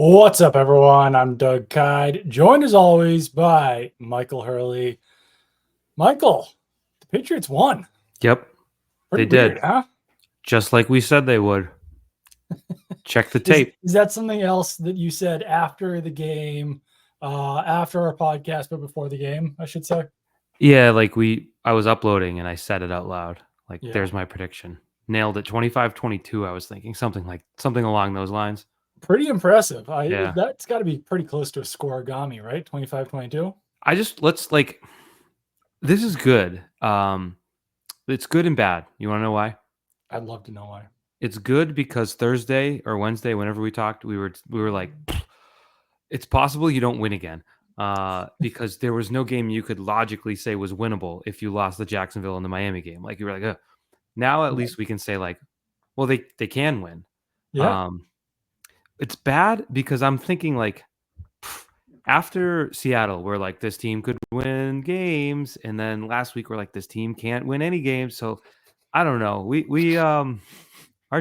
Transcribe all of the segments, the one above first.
What's up, everyone? I'm Doug Kide, joined as always by Michael Hurley. Michael, the Patriots won. Yep, Pretty they weird, did. huh? Just like we said they would. Check the Is, tape. is that something else that you said after the game, after our podcast, but before the game, I should say? Yeah, I was uploading and I said it out loud. Yeah. There's my prediction. Nailed it. 25-22, I was thinking. Something along those lines. Pretty impressive. Yeah. That's got to be pretty close to a scoregami, right? 25-22? This is good. It's good and bad. You want to know why? I'd love to know why. It's good because Thursday or Wednesday, whenever we talked, we were like, it's possible you don't win again. Because there was no game you could logically say was winnable if you lost the Jacksonville and the Miami game. Like you were like, ugh. Now at least we can say well, they can win. Yeah. It's bad because I'm thinking after Seattle, we're like, this team could win games, and then last week we're like, this team can't win any games. So I don't know. We our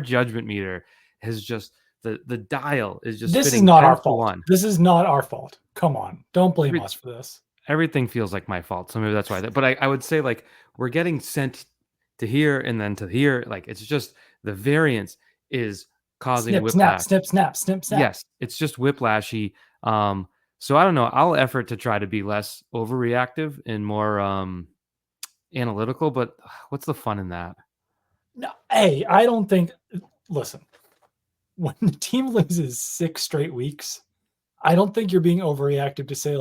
judgment meter has just the dial is just. This is spinning not 10 our to fault. 1. This is not our fault. Come on. Don't blame us for this. Everything feels like my fault, so maybe that's why. But I would say we're getting sent to here and then to here. It's just the variance is causing whiplash. Snap. Yes, it's just whiplashy. So I don't know. I'll effort to try to be less overreactive and more analytical. But what's the fun in that? No, hey, I don't think. Listen, when the team loses 6 straight weeks, I don't think you're being overreactive to say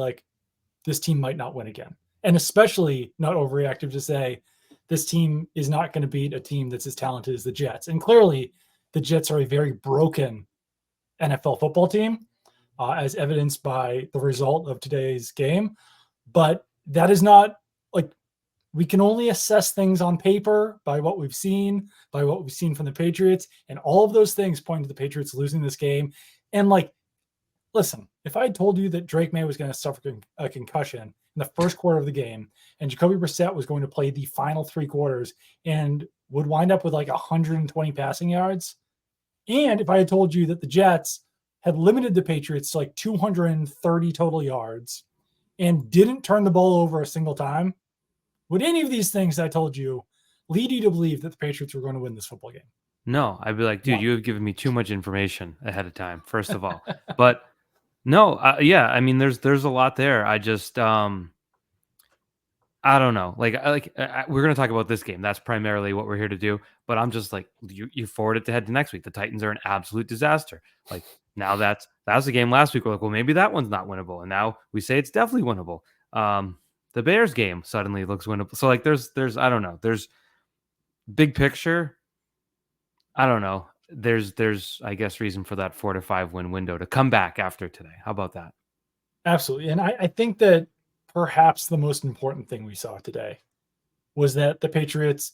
this team might not win again, and especially not overreactive to say this team is not going to beat a team that's as talented as the Jets. And clearly, the Jets are a very broken NFL football team, as evidenced by the result of today's game. But that is not we can only assess things on paper by what we've seen from the Patriots, and all of those things point to the Patriots losing this game. And listen, if I had told you that Drake Maye was going to suffer a concussion in the first quarter of the game and Jacoby Brissett was going to play the final 3 quarters and would wind up with 120 passing yards, and if I had told you that the Jets had limited the Patriots to 230 total yards and didn't turn the ball over a single time, would any of these things I told you lead you to believe that the Patriots were going to win this football game? No, I'd be like, dude, you have given me too much information ahead of time, first of all. But no, yeah, I mean, there's a lot there. I just, I don't know. We're going to talk about this game. That's primarily what we're here to do. But I'm just you forward it to head to next week. The Titans are an absolute disaster. Now that was the game last week. We're like, well, maybe that one's not winnable. And now we say it's definitely winnable. The Bears game suddenly looks winnable. So there's, I don't know. There's big picture. I don't know. There's I guess reason for that 4 to 5 win window to come back after today. How about that? Absolutely. And I think that perhaps the most important thing we saw today was that the Patriots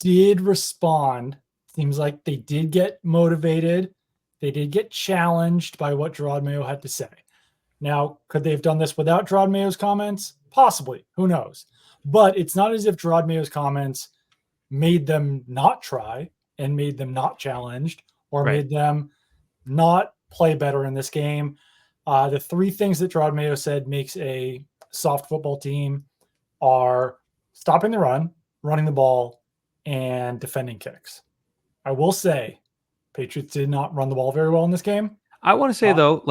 did respond. Seems like they did get motivated. They did get challenged by what Jerod Mayo had to say. Now, could they have done this without Jerod Mayo's comments? Possibly. Who knows? But it's not as if Jerod Mayo's comments made them not try and made them not challenged or made them not play better in this game. The 3 things that Jerod Mayo said makes a soft football team are stopping the run, running the ball, and defending kicks. I will say Patriots did not run the ball very well in this game. I want to say, though,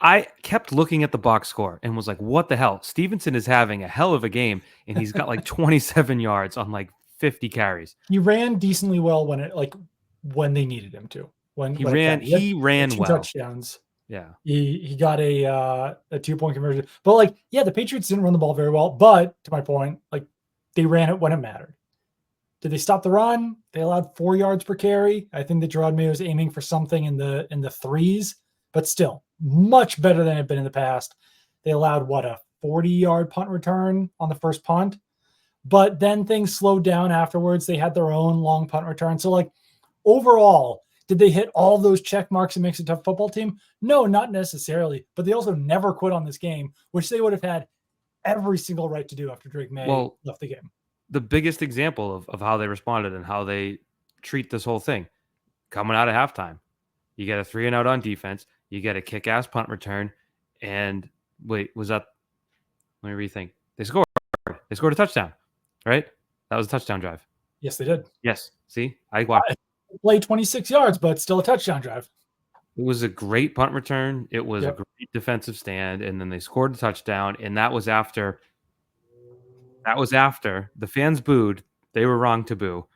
I kept looking at the box score and was like, what the hell? Stevenson is having a hell of a game, and he's got 27 yards on 50 carries. He ran decently well when they needed him to. He ran 2 well. touchdowns. Yeah. He got a 2-point conversion. But the Patriots didn't run the ball very well, but to my point, they ran it when it mattered. Did they stop the run? They allowed 4 yards per carry. I think that Jerod Mayo is aiming for something in the 3s, but still much better than it had been in the past. They allowed a 40-yard punt return on the first punt, but then things slowed down afterwards. They had their own long punt return. So overall, did they hit all those check marks and makes a tough football team? No, not necessarily, but they also never quit on this game, which they would have had every single right to do after Drake Maye left the game. The biggest example of how they responded and how they treat this whole thing, coming out of halftime, you get a 3-and-out on defense. You get a kick-ass punt return, and wait, was that? Let me rethink. They scored. They scored a touchdown, right? That was a touchdown drive. Yes, they did. Yes. See, I watched. Play 26 yards, but still a touchdown drive. It was a great punt return. It was Yep. a great defensive stand, and then they scored a touchdown, and that was after. That was after the fans booed. They were wrong to boo.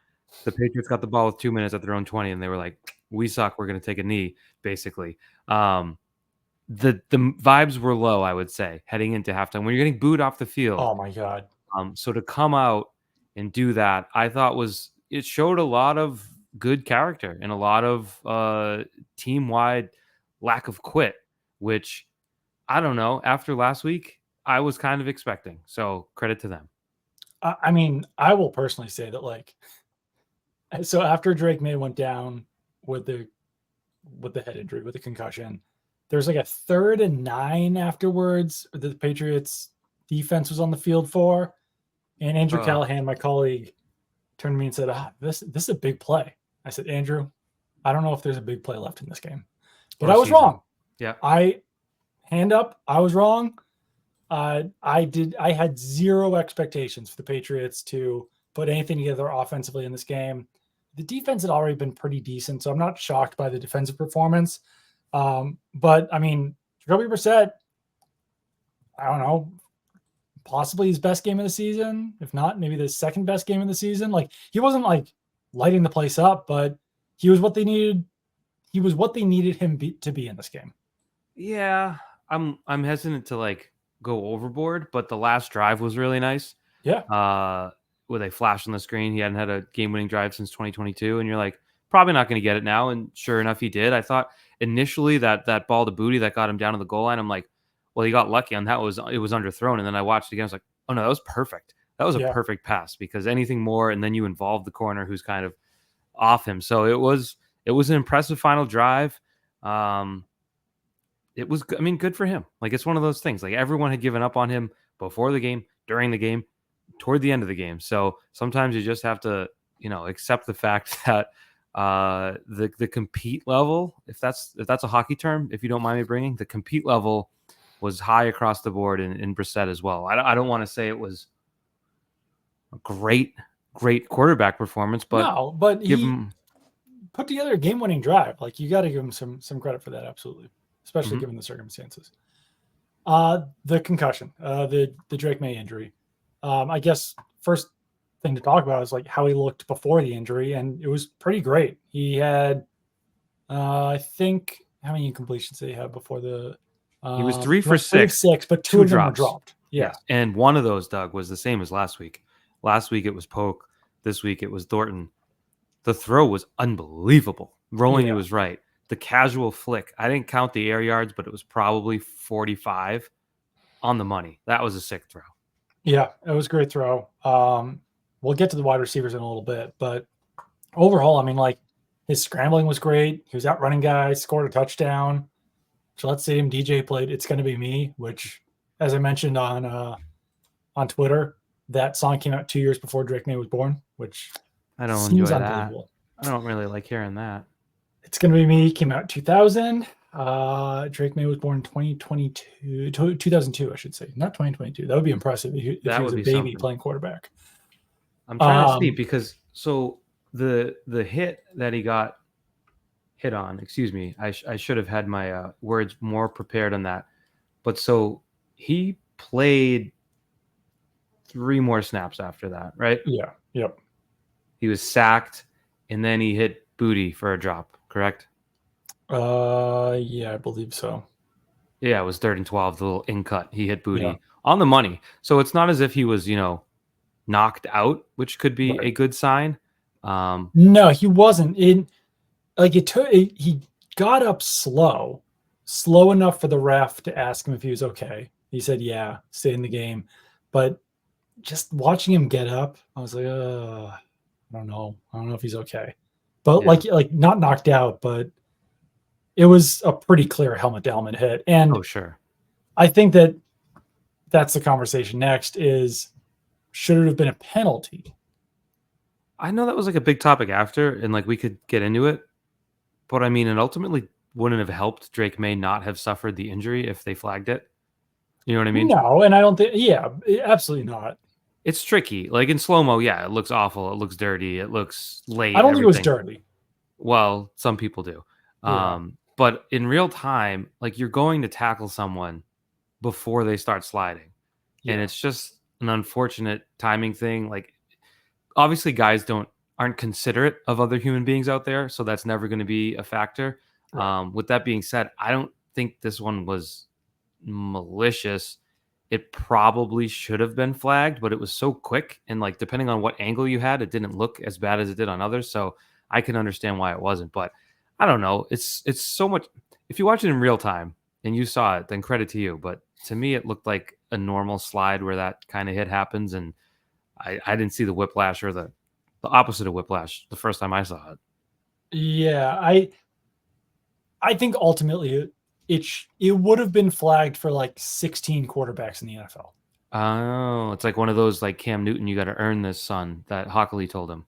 The Patriots got the ball with 2 minutes at their own 20, and they were like, "We suck. We're going to take a knee." Basically, the vibes were low, I would say, heading into halftime when you're getting booed off the field. Oh my God. So to come out and do that, I thought it showed a lot of good character and a lot of team-wide lack of quit, which I don't know. After last week, I was kind of expecting. So credit to them. I mean, I will personally say that, like, so after Drake Maye went down with the head injury, with the concussion, there's like a 3rd and 9 afterwards that the Patriots defense was on the field for. And Andrew Callahan, my colleague, turned to me and said, this is a big play. I said, Andrew, I don't know if there's a big play left in this game. But I was wrong. Yeah. Hand up, I was wrong. I had zero expectations for the Patriots to put anything together offensively in this game. The defense had already been pretty decent, so I'm not shocked by the defensive performance. But I mean, Jacoby Brissett, I don't know, possibly his best game of the season. If not, maybe the second best game of the season. Like, he wasn't like lighting the place up, but he was what they needed. He was what they needed him to be in this game. Yeah, I'm hesitant to like go overboard, but the last drive was really nice. Yeah. Where they flashed on the screen. He hadn't had a game-winning drive since 2022, and you're like, probably not going to get it now. And sure enough, he did. I thought initially that ball to Boutte that got him down to the goal line, I'm like, well, he got lucky on that. It was underthrown, and then I watched it again. I was like, oh no, that was perfect. That was a perfect pass, because anything more, and then you involve the corner who's kind of off him. So it was an impressive final drive. It was, I mean, good for him. Like, it's one of those things. Like, everyone had given up on him before the game, during the game, toward the end of the game. So sometimes you just have to, accept the fact that the compete level, if that's a hockey term, if you don't mind me bringing, the compete level was high across the board in Brissett as well. I don't want to say it was a great quarterback performance, but he put together a game-winning drive. Like, you got to give him some credit for that, absolutely, especially given the circumstances. The concussion, the Drake Maye injury. I guess first thing to talk about is like how he looked before the injury, and it was pretty great. He had, I think, how many incompletions did he have before the? He was 3 for 6, but two of them were dropped. Yeah, yes. And one of those, Doug, was the same as last week. Last week it was Polk. This week it was Thornton. The throw was unbelievable. Rolling, it was right. The casual flick, I didn't count the air yards, but it was probably 45 on the money. That was a sick throw. Yeah, it was a great throw. We'll get to the wide receivers in a little bit, but overall, I mean, like, his scrambling was great. He was out running guys, scored a touchdown. So let's see him. DJ played "It's Gonna Be Me," which, as I mentioned on Twitter, that song came out 2 years before Drake Maye was born, which I don't enjoy that. I don't really like hearing that. "It's Gonna Be Me" came out in 2000. Drake Maye was born in 2002, I should say, not 2022. That would be impressive if he was a baby playing quarterback. I'm trying to see, because so the hit that he got hit on, excuse me, I should have had my words more prepared on that. But so he played 3 more snaps after that, right? Yeah. Yep. He was sacked, and then he hit Boutte for a drop, correct? Yeah, I believe so. Yeah, it was 3rd and 12, the little in cut. He hit Boutte on the money. So it's not as if he was, knocked out, which could be a good sign. No, he wasn't. He got up slow enough for the ref to ask him if he was okay. He said, yeah, stay in the game. But just watching him get up, I was like, I don't know if he's okay. But like not knocked out, but it was a pretty clear helmet to helmet hit. And sure. I think that's the conversation next is, should it have been a penalty? I know that was like a big topic after, and like we could get into it, but I mean, it ultimately wouldn't have helped Drake Maye not have suffered the injury if they flagged it. You know what I mean? No, and I don't think. Yeah, absolutely not. It's tricky. Like in slow-mo, yeah, it looks awful. It looks dirty. It looks late. I don't think it was everything. dirty. Well, some people do. Yeah. But in real time, like you're going to tackle someone before they start sliding. And Yeah. it's just an unfortunate timing thing. Like obviously guys aren't considerate of other human beings out there, so that's never going to be a factor. Right. With that being said, I don't think this one was malicious. It probably should have been flagged, but it was so quick, and like depending on what angle you had, it didn't look as bad as it did on others. So I can understand why it wasn't, but I don't know. It's so much. If you watch it in real time and you saw it, then credit to you. But to me, it looked like a normal slide where that kind of hit happens, and I didn't see the whiplash or the opposite of whiplash the first time I saw it. Yeah, I think ultimately it would have been flagged for like 16 quarterbacks in the NFL. Oh, it's like one of those like Cam Newton, you got to earn this, son, that Hockley told him.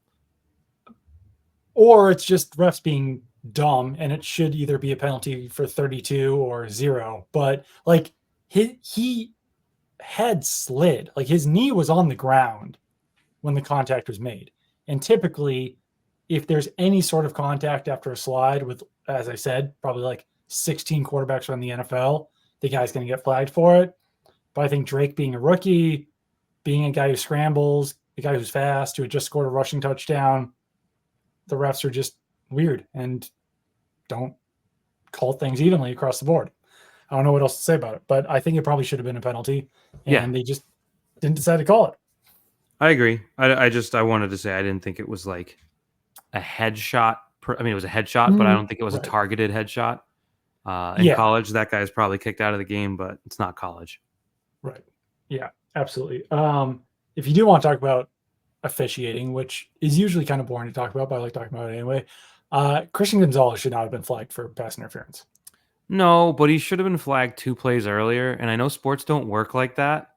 Or it's just refs being dumb and it should either be a penalty for 32 or 0. But like he head slid, like his knee was on the ground when the contact was made. And typically, if there's any sort of contact after a slide with, as I said, probably like 16 quarterbacks around the NFL, the guy's going to get flagged for it. But I think Drake being a rookie, being a guy who scrambles, the guy who's fast, who had just scored a rushing touchdown, the refs are just weird and don't call things evenly across the board. I don't know what else to say about it, but I think it probably should have been a penalty, and they just didn't decide to call it. I agree. I wanted to say I didn't think it was like a headshot. I mean, it was a headshot, but I don't think it was a targeted headshot. In college, that guy's probably kicked out of the game, but it's not college. Right. Yeah, absolutely. If you do want to talk about officiating, which is usually kind of boring to talk about, but I like talking about it anyway, Christian Gonzalez should not have been flagged for pass interference. No, but he should have been flagged 2 plays earlier. And I know sports don't work like that.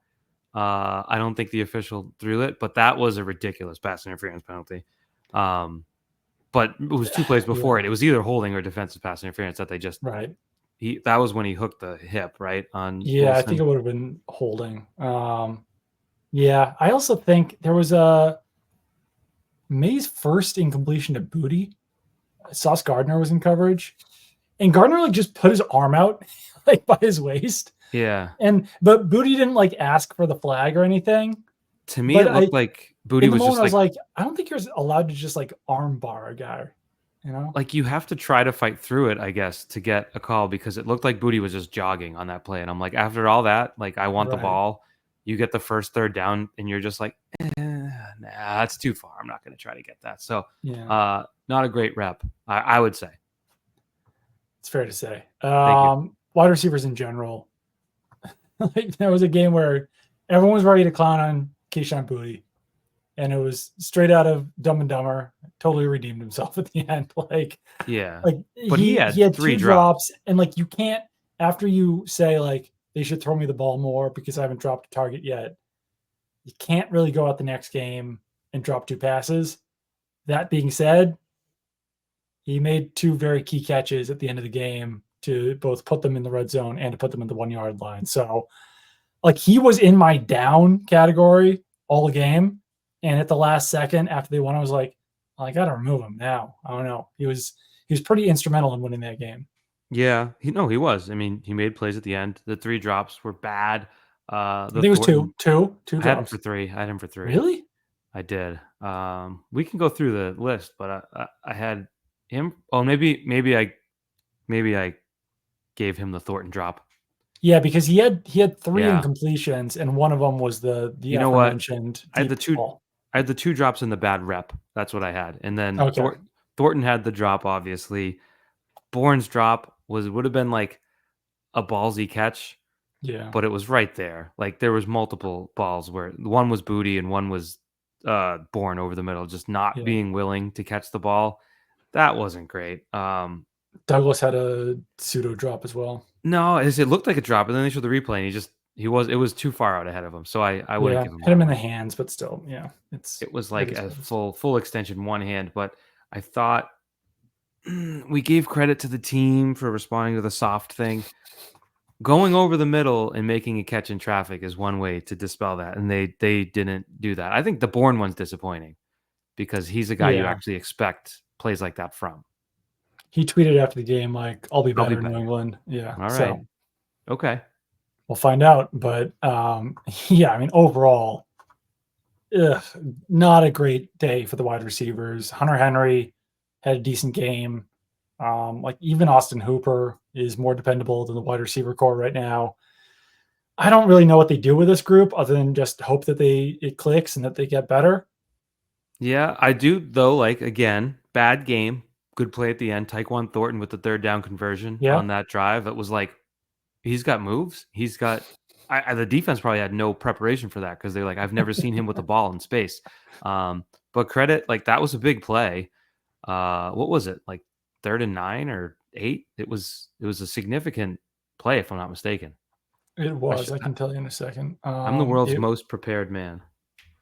I don't think the official threw it, but that was a ridiculous pass interference penalty. But it was 2 plays before it. It was either holding or defensive pass interference that they just that was when he hooked the hip, right? On Wilson. I think it would have been holding. I also think there was Maye's first incompletion to Boutte. Sauce Gardner was in coverage, and Gardner like just put his arm out like by his waist. Yeah. But Boutte didn't like ask for the flag or anything. To me, it looked like Boutte was just I was like, I don't think you're allowed to just like arm bar a guy, you know? Like you have to try to fight through it, I guess, to get a call because it looked like Boutte was just jogging on that play. And I'm like, after all that, like I want the ball. You get the first third down and you're just like, nah, that's too far. I'm not going to try to get that. So not a great rep, I would say. It's fair to say. Wide receivers in general. Like there was a game where everyone was ready to clown on Kayshon Boutte, and it was straight out of Dumb and Dumber. Totally redeemed himself at the end. But he had 3 drops, and like you can't, after you say like they should throw me the ball more because I haven't dropped a target yet, you can't really go out the next game and drop 2 passes. That being said, he made 2 very key catches at the end of the game to both put them in the red zone and to put them in the 1-yard line. So like he was in my down category all game. And at the last second after they won, I was like, well, I got to remove him now. I don't know. He was pretty instrumental in winning that game. Yeah, he was. I mean, he made plays at the end. The 3 drops were bad. I think it was two drops. I had him for 3. Really? I did. We can go through the list, but I had him. Oh, maybe I gave him the Thornton drop. Yeah, because he had 3 incompletions, and one of them was the you know what? I had the 2 drops in the bad rep. That's what I had, and then Thornton had the drop. Obviously, Bourne's drop would have been like a ballsy catch. Yeah, but it was right there. Like there was multiple balls where one was Boutte and one was Bourne over the middle, just not being willing to catch the ball. That wasn't great. Douglas had a pseudo drop as well. No, it looked like a drop, and then they showed the replay, and it was too far out ahead of him. So I wouldn't give him. Hit him in the hands, but still, it was like a full extension one hand. But I thought we gave credit to the team for responding to the soft thing. Going over the middle and making a catch in traffic is one way to dispel that, and they didn't do that. I think the Bourne one's disappointing because he's a guy you Yeah. actually expect plays like that from. He tweeted after the game, like, I'll be I'll be better in New better. England. Yeah. All right. So Okay. we'll find out. But yeah, I mean, overall, not a great day for the wide receivers. Hunter Henry had a decent game. Like even Austin Hooper is more dependable than the wide receiver core right now. I don't really know what they do with this group other than just hope that it clicks and that they get better. Yeah, I do though. Like again, bad game, good play at the end. Tyquan Thornton with the third down conversion Yeah. on that drive. It was like he's got moves. He's got. The defense probably had no preparation for that because they're like, I've never seen him with the ball in space. But credit, like that was a big play. What was it, like 3rd and 9 or 8? It was a significant play if I'm not mistaken. It was. I can tell you in a second. I'm the world's It most prepared man.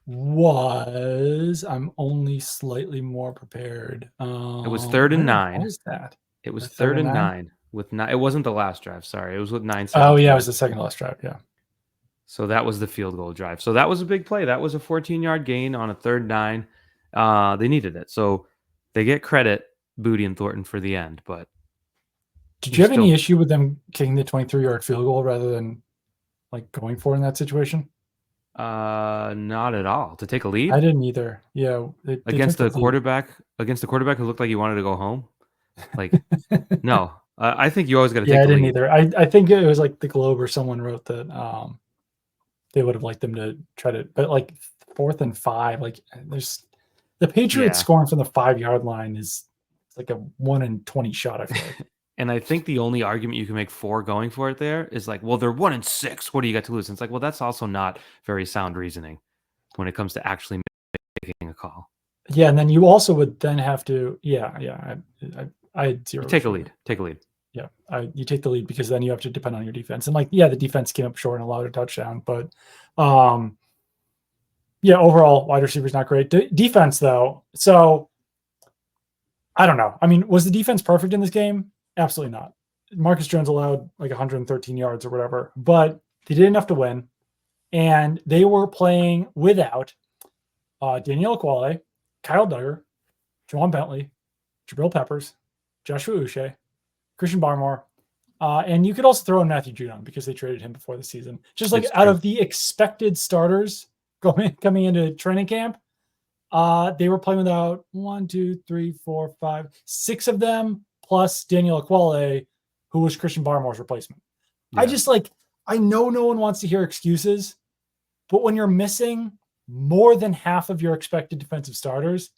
was. I'm only slightly more prepared. It was 3rd and Where 9. was that? It was The 3rd and 9 with 9. It wasn't the last drive. Sorry, it was with 9. Oh yeah, it was the second last drive. Yeah. So that was the field goal drive. So that was a big play. That was a 14-yard gain on a 3rd 9. They needed it. So they get credit, Boutte and Thornton, for the end. But did you have any issue with them kicking the 23-yard field goal rather than like going for it in that situation? Not at all. To take a lead? I didn't either. Yeah. Against the quarterback who looked like he wanted to go home? Like, no. I think you always got to take the lead. Yeah, I didn't either. I think it was like the Globe or someone wrote that they would have liked them to try to, but like 4th and 5, like there's the Patriots scoring from the 5-yard line is like a 1 in 20 shot, I feel like. And I think the only argument you can make for going for it there is like, well, they're 1 in 6. What do you got to lose? And it's like, well, that's also not very sound reasoning when it comes to actually making a call. Yeah, and then you also would then have to, I had zero. Take a lead. Take a lead. Yeah, you take the lead because then you have to depend on your defense. And like, yeah, the defense came up short and allowed a touchdown, but yeah, overall wide receivers not great. Defense though, so I don't know. I mean, was the defense perfect in this game? Absolutely not. Marcus Jones allowed like 113 yards or whatever, but they did enough to win. And they were playing without Daniel Ekuale, Kyle Duggar, Juwan Bentley, Jabrill Peppers, Joshua Uche, Christian Barmore, and you could also throw in Matthew Judon because they traded him before the season. Just like out of the expected starters coming into training camp, they were playing without 1, 2, 3, 4, 5, 6 of them, plus Daniel Ekuale, who was Christian Barmore's replacement. Yeah. I know no one wants to hear excuses, but when you're missing more than half of your expected defensive starters,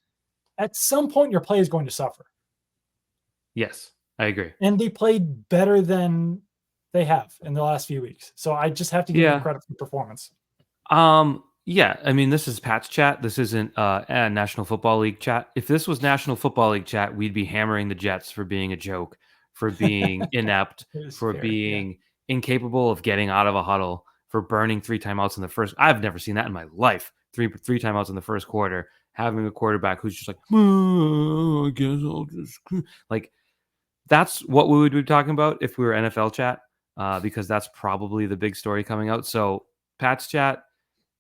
at some point your play is going to suffer. Yes, I agree. And they played better than they have in the last few weeks. So I just have to give them credit for performance. Yeah, I mean, this is Pat's chat. This isn't National Football League chat. If this was National Football League chat, we'd be hammering the Jets for being a joke, for being inept, for being incapable of getting out of a huddle, for burning 3 timeouts in the first. I've never seen that in my life. Three timeouts in the first quarter, having a quarterback who's just like, I guess I'll just like. That's what we would be talking about if we were NFL chat, because that's probably the big story coming out. So Pat's chat,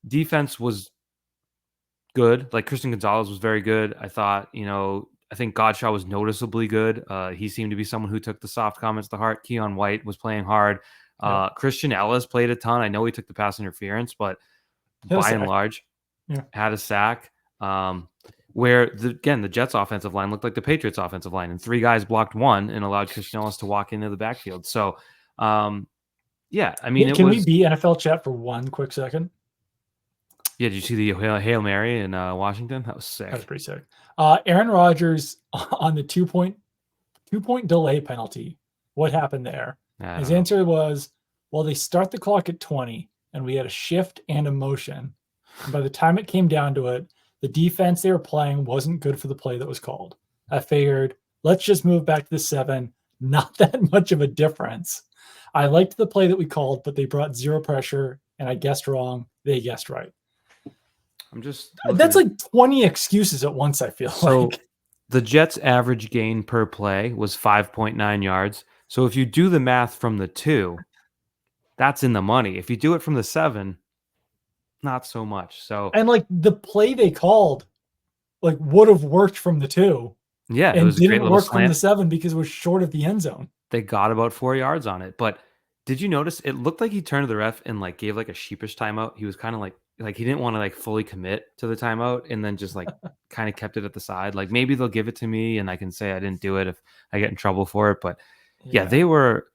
defense was good. Like Christian Gonzalez was very good. I thought, I think Godchaux was noticeably good. He seemed to be someone who took the soft comments to heart. Keion White was playing hard. Christian Ellis played a ton. I know he took the pass interference, but by and large, had a sack. Where the Jets offensive line looked like the Patriots offensive line, and 3 guys blocked 1 and allowed Christian Ellis to walk into the backfield. So, I mean, can we be NFL chat for 1 quick second? Yeah, did you see the Hail Mary in Washington? That was sick. That was pretty sick. Aaron Rodgers on the 2-point delay penalty. What happened there? His answer was, well, they start the clock at 20, and we had a shift and a motion. And by the time it came down to it, the defense they were playing wasn't good for the play that was called. I figured, let's just move back to the 7. Not that much of a difference. I liked the play that we called, but they brought 0 pressure, and I guessed wrong. They guessed right. I'm just that's like 20 excuses at once, I feel like. The Jets' average gain per play was 5.9 yards. So if you do the math from the 2, that's in the money. If you do it from the 7, not so much. So And like the play they called, like would have worked from the 2 yeah, it and was a great didn't little work from the slant. 7 because it was short of the end zone. They got about 4 yards on it. But did you notice it looked like he turned to the ref and like gave like a sheepish timeout? He was kind of like he didn't want to like fully commit to the timeout and then just like kind of kept it at the side. Like maybe they'll give it to me and I can say I didn't do it if I get in trouble for it. But yeah, they were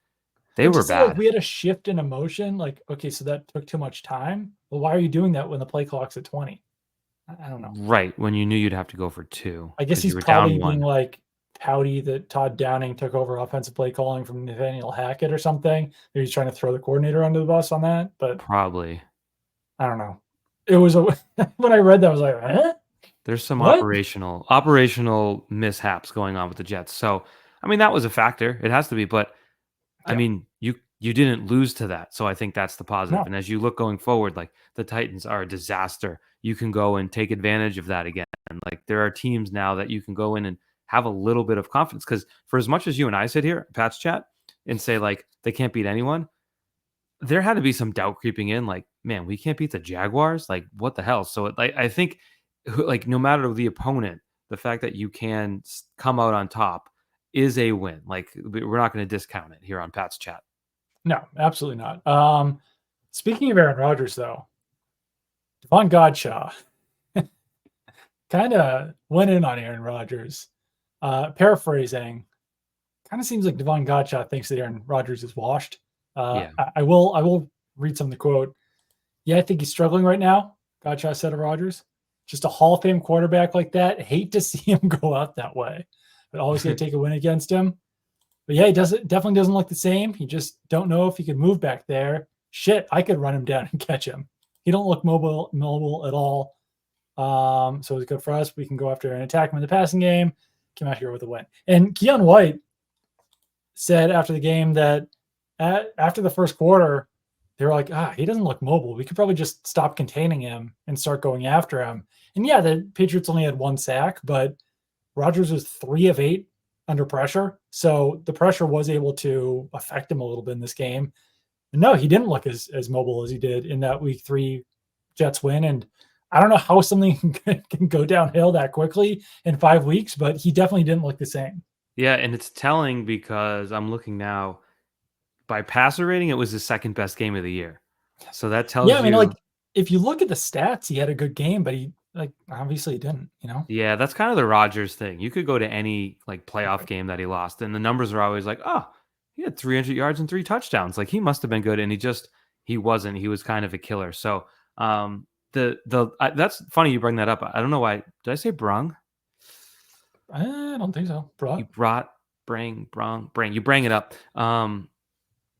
Just like bad. we had a shift in emotion. Like, okay, so that took too much time. Well, why are you doing that when the play clock's at 20? I don't know. Right, when you knew you'd have to go for 2 I guess because you he's were down probably being 1. like pouty that Todd Downing took over offensive play calling from Nathaniel Hackett or something. Maybe he's trying to throw the coordinator under the bus on that, but Probably. I don't know. It was when I read that, I was like, huh? There's some What? operational mishaps going on with the Jets. So, I mean, that was a factor. It has to be, but I Yeah. mean, you didn't lose to that. So I think that's the positive. No. And as you look going forward, like the Titans are a disaster. You can go and take advantage of that again. And like there are teams now that you can go in and have a little bit of confidence. Because for as much as you and I sit here, Pat's chat, and say like they can't beat anyone, there had to be some doubt creeping in. Like, man, we can't beat the Jaguars. Like, what the hell? So I think like no matter the opponent, the fact that you can come out on top is a win. Like we're not going to discount it here on Pat's chat. No, absolutely not. Speaking of Aaron Rodgers, though, Davon Godchaux kind of went in on Aaron Rodgers. Paraphrasing, kind of seems like Davon Godchaux thinks that Aaron Rodgers is washed. Yeah. I will read some of the quote. Yeah, I think he's struggling right now. Godchaux said of Rodgers. Just a Hall of Fame quarterback like that. Hate to see him go out that way, but always going to take a win against him. But yeah, he definitely doesn't look the same. You just don't know if he could move back there. Shit, I could run him down and catch him. He don't look mobile at all. So it's good for us. We can go after and attack him in the passing game. Came out here with a win. And Keion White said after the game that after the first quarter, they were like, he doesn't look mobile. We could probably just stop containing him and start going after him. And yeah, the Patriots only had 1 sack, but Rodgers was 3 of 8 under pressure. So the pressure was able to affect him a little bit in this game. And no, he didn't look as mobile as he did in that week 3 Jets win. And I don't know how something can go downhill that quickly in 5 weeks, but he definitely didn't look the same. Yeah, and it's telling because I'm looking now. By passer rating, it was the second best game of the year. So that tells Yeah, I mean, you. like if you look at the stats, he had a good game, but he obviously he didn't. Yeah, that's kind of the Rodgers thing. You could go to any like playoff game that he lost, and the numbers are always like, oh, he had 300 yards and 3 touchdowns. Like he must have been good, and he wasn't. He was kind of a killer. So that's funny you bring that up. I don't know why. Did I say brung? I don't think so. You brought brung. You bring it up.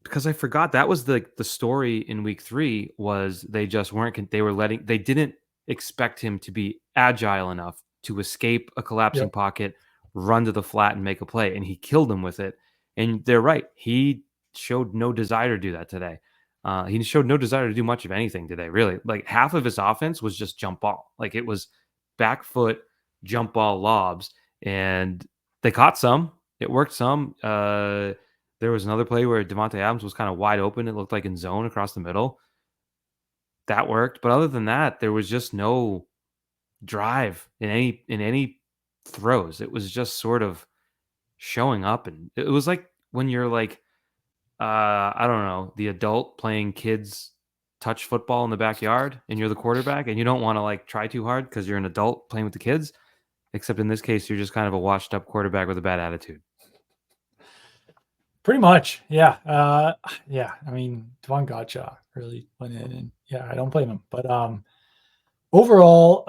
Because I forgot that was the story in week 3 was they didn't expect him to be agile enough to escape a collapsing pocket, run to the flat and make a play. And he killed him with it. And they're right. He showed no desire to do that today. He showed no desire to do much of anything today, really. Like half of his offense was just jump ball. Like it was back foot, jump ball lobs. And they caught some. It worked some. There was another play where Devontae Adams was kind of wide open. It looked like in zone across the middle. That worked. But other than that, there was just no drive in any throws. It was just sort of showing up. And it was like when you're like, I don't know, the adult playing kids touch football in the backyard and you're the quarterback and you don't want to like try too hard because you're an adult playing with the kids. Except in this case, you're just kind of a washed up quarterback with a bad attitude. Pretty much, yeah. Yeah, I mean, Davon Godchaux really went in, and yeah, I don't blame him. But overall,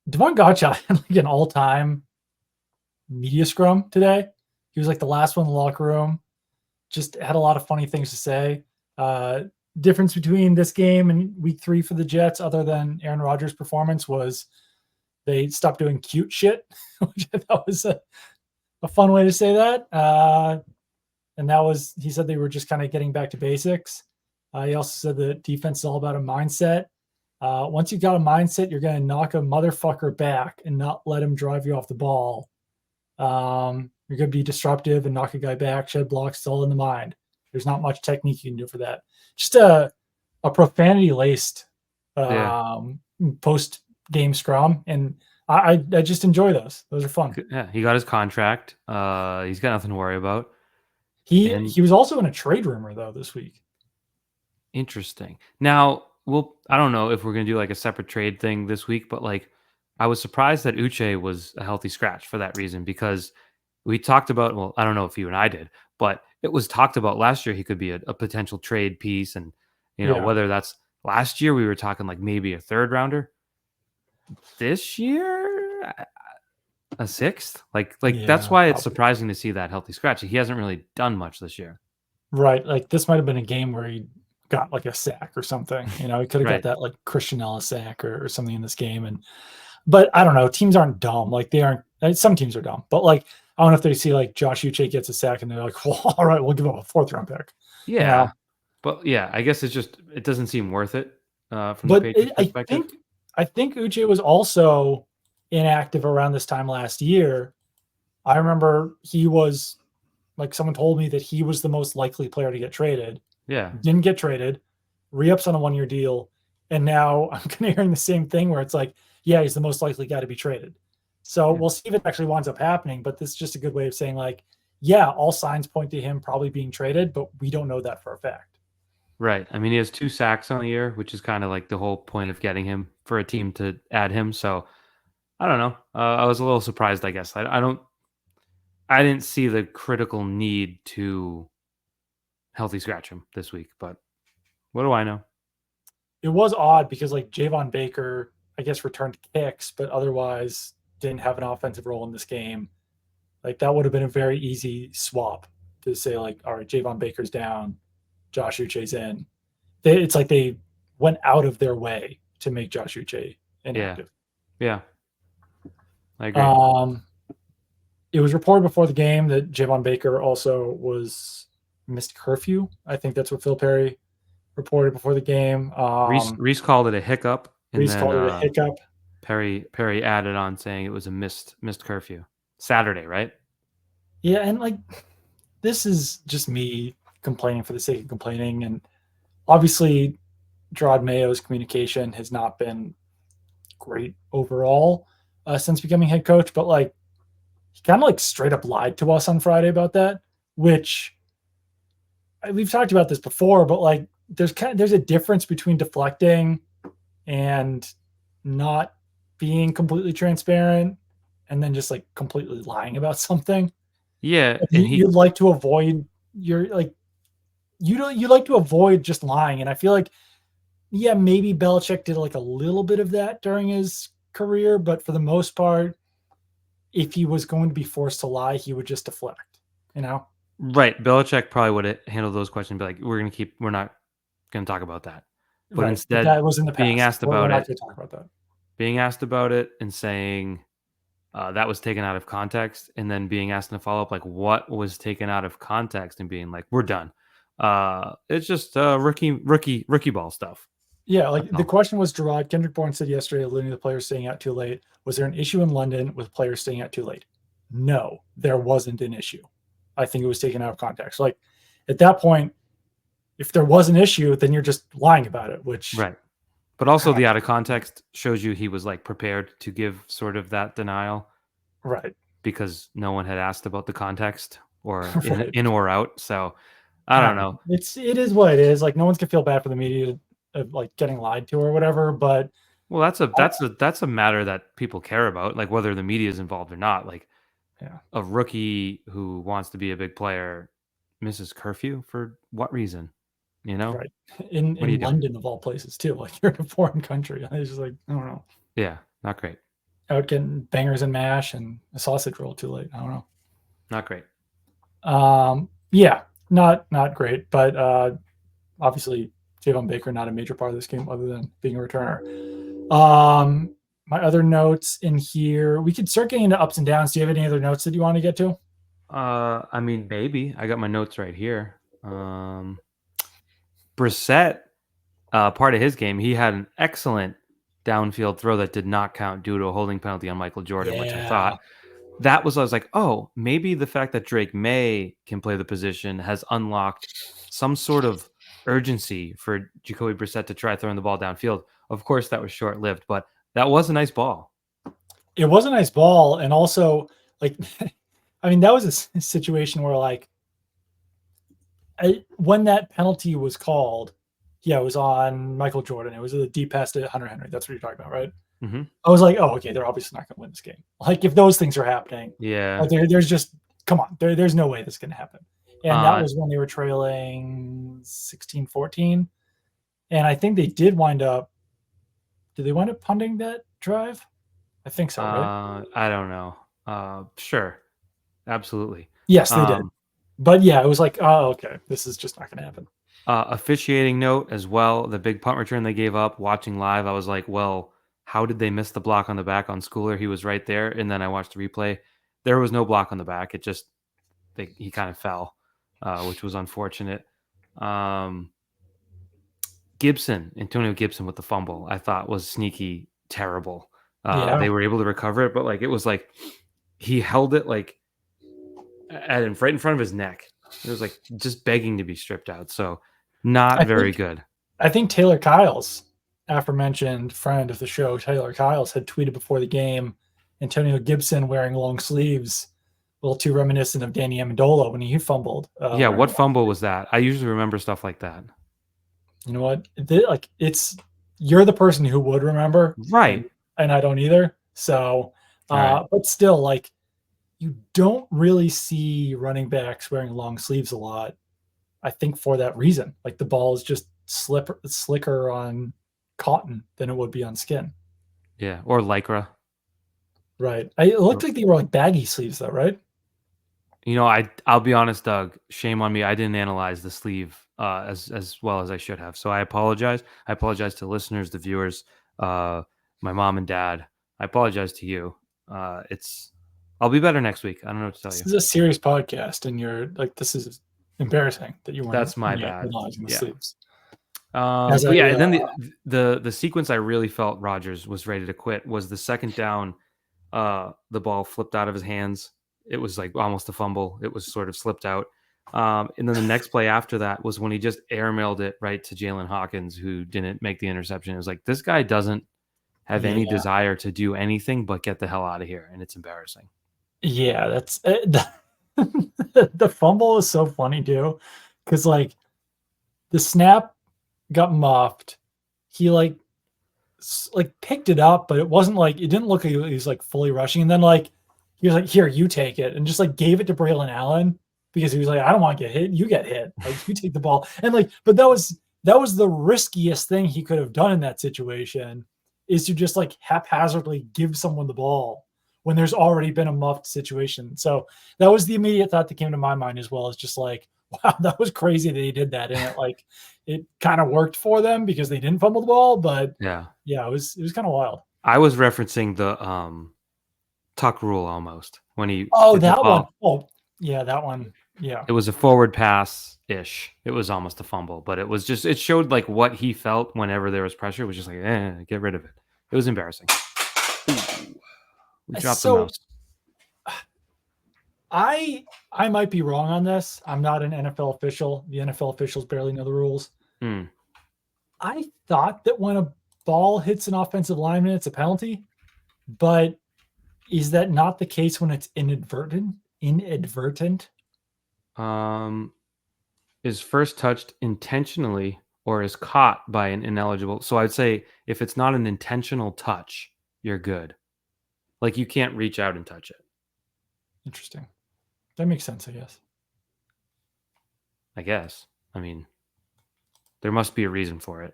Davon Godchaux had like an all-time media scrum today. He was like the last one in the locker room. Just had a lot of funny things to say. Difference between this game and week 3 for the Jets, other than Aaron Rodgers' performance, was they stopped doing cute shit, which I thought was a fun way to say that. And that was, he said they were just kind of getting back to basics. He also said the defense is all about a mindset. Once you've got a mindset, you're going to knock a motherfucker back and not let him drive you off the ball. You're going to be disruptive and knock a guy back, shed blocks. It's all in the mind. There's not much technique you can do for that. Just a profanity laced post game scrum, and I just enjoy those. Those are fun. Yeah, he got his contract. He's got nothing to worry about. He was also in a trade rumor though this week. Interesting. Now, I don't know if we're gonna do like a separate trade thing this week, but like I was surprised that Uche was a healthy scratch for that reason, because we talked about, well, I don't know if you and I did, but it was talked about last year he could be a potential trade piece, and whether that's last year we were talking like maybe a third rounder. This year, a sixth, that's why it's surprising to see that healthy scratch. He hasn't really done much this year. Right. Like this might have been a game where he got like a sack or something. He could have got that like Christian Ellis sack or something in this game. But I don't know. Teams aren't dumb. Like they aren't. Some teams are dumb. But like I don't know if they see like Josh Uche gets a sack and they're like, well, all right, we'll give him a 4th round pick. Yeah. But yeah, I guess it doesn't seem worth it from the Patriots perspective. I think Uche was also inactive around this time last year. I remember he was like, someone told me that he was the most likely player to get traded. Yeah. Didn't get traded, re-ups on a 1-year deal. And now I'm kind of hearing the same thing where it's like, yeah, he's the most likely guy to be traded. So we'll see if it actually winds up happening. But this is just a good way of saying like, yeah, all signs point to him probably being traded, but we don't know that for a fact. Right. I mean, he has 2 sacks on the year, which is kind of like the whole point of getting him for a team to add him. So I don't know. I was a little surprised, I guess. I didn't see the critical need to healthy scratch him this week, but what do I know? It was odd because like Javon Baker, I guess, returned kicks, but otherwise didn't have an offensive role in this game. Like that would have been a very easy swap to say like, all right, Javon Baker's down, Josh Uche's in. It's like they went out of their way to make Josh Uche inactive. Yeah. I agree. It was reported before the game that Javon Baker also missed curfew. I think that's what Phil Perry reported before the game. Reese called it a hiccup. Reese called it a hiccup. Perry added on saying it was a missed curfew. Saturday, right? Yeah, and like this is just me complaining for the sake of complaining. And obviously Drake Maye's communication has not been great overall since becoming head coach, but like he kind of like straight up lied to us on Friday about that, which we've talked about this before, but like there's a difference between deflecting and not being completely transparent and then just like completely lying about something. Yeah. You'd like to avoid you like to avoid just lying. And I feel like, yeah, maybe Belichick did like a little bit of that during his career, but for the most part, if he was going to be forced to lie, he would just deflect, Right. Belichick probably would have handled those questions and be like, we're not going to talk about that. But right. Instead, that was in the past. Being asked about it, talk about that. Being asked about it and saying that was taken out of context, and then being asked in a follow-up, like what was taken out of context, and being like, we're done. It's just rookie ball stuff. Yeah, like the question was, Gerard, Kendrick Bourne said yesterday, alluding to the players staying out too late. Was there an issue in London with players staying out too late? No, there wasn't an issue. I think it was taken out of context. Like at that point, if there was an issue, then you're just lying about it, which right. But also the out of context shows you he was like prepared to give sort of that denial. Right. Because no one had asked about the context or in or out. So I don't know. It is what it is. Like no one's gonna feel bad for the media of like getting lied to or whatever. But well, that's a matter that people care about, like whether the media is involved or not. Like a rookie who wants to be a big player misses curfew for what reason? Right. In London of all places too. Like you're in a foreign country. It's just like, I don't know. Yeah, not great. Out getting bangers and mash and a sausage roll too late. I don't know. Not great. Yeah, not great. But obviously Javon Baker not a major part of this game other than being a returner. My other notes in here, we could start getting into ups and downs. Do you have any other notes that you want to get to? I mean, maybe. I got my notes right here. Brissett, part of his game, he had an excellent downfield throw that did not count due to a holding penalty on Michael Jordan, which I thought I was like, oh, maybe the fact that Drake Maye can play the position has unlocked some sort of urgency for Jacoby Brissett to try throwing the ball downfield. Of course, that was short lived, but that was a nice ball. It was a nice ball, and also like, I mean, that was a situation where like, when that penalty was called, yeah, it was on Michael Jordan. It was a deep pass to Hunter Henry. That's what you're talking about, right? Mm-hmm. I was like, oh, okay, they're obviously not going to win this game. Like, if those things are happening, Yeah. like there's just, come on, there's no way this can happen. And that was when they were trailing 16-14. And I think they did wind up, did they wind up punting that drive? I think so, right? I don't know. Sure. Absolutely. Yes, they did. But yeah, it was like, oh, okay, this is just not going to happen. Officiating note as well, the big punt return they gave up, watching live, I was like, well, how did they miss the block on the back on Schooler? He was right there. And then I watched the replay. There was no block on the back. It just, he kind of fell, which was unfortunate. Antonio Gibson with the fumble, I thought was sneaky terrible. Yeah. They were able to recover it, but like it was like he held it like right in front of his neck. It was like just begging to be stripped out. So not very good. I think Taylor Kyles, aforementioned friend of the show, Taylor Kyles, had tweeted before the game Antonio Gibson wearing long sleeves, a little too reminiscent of Danny Amendola when he fumbled. Yeah, what fumble was that? I usually remember stuff like that. You know what? Like you're the person who would remember, right? And I don't either. So, but still, like you don't really see running backs wearing long sleeves a lot. I think for that reason, like the ball is just slicker on cotton than it would be on skin. Yeah, or lycra. Right. It looked like they were like baggy sleeves, though, right? You know, I'll be honest, Doug. Shame on me. I didn't analyze the sleeve as well as I should have. So I apologize. I apologize to listeners, the viewers, my mom and dad. I apologize to you. I'll be better next week. I don't know what to tell you. This is a serious podcast, and you're like, this is embarrassing that you weren't. That's my bad. The sleeves. And then the sequence I really felt Rodgers was ready to quit was the second down. The ball flipped out of his hands. It was like almost a fumble. It was sort of slipped out. And then the next play after that was when he just airmailed it right to Jalen Hawkins, who didn't make the interception. It was like, this guy doesn't have any desire to do anything but get the hell out of here. And it's embarrassing. Yeah, that's the fumble is so funny too. Cause like the snap got muffed. He like picked it up, but it wasn't like, it didn't look like he was like fully rushing. And then like, he was like, here, you take it. And just like gave it to Braylon Allen because he was like, I don't want to get hit. You get hit. Like you take the ball. And like, but that was the riskiest thing he could have done in that situation, is to just like haphazardly give someone the ball when there's already been a muffed situation. So that was the immediate thought that came to my mind, as well as just like, wow, that was crazy that he did that. And it kind of worked for them because they didn't fumble the ball, but yeah, it was kind of wild. I was referencing the tuck rule almost when he that one. Oh yeah, that one. Yeah, it was a forward pass ish. It was almost a fumble, but it was just, it showed like what he felt whenever there was pressure. It was just like, get rid of it. It was embarrassing. We dropped the mouse. I might be wrong on this. I'm not an NFL official. The NFL officials barely know the rules. I thought that when a ball hits an offensive lineman, it's a penalty, but is that not the case when it's inadvertent? Is first touched intentionally or is caught by an ineligible. So I'd say if it's not an intentional touch, you're good. Like you can't reach out and touch it. Interesting. That makes sense, I guess. I mean, there must be a reason for it.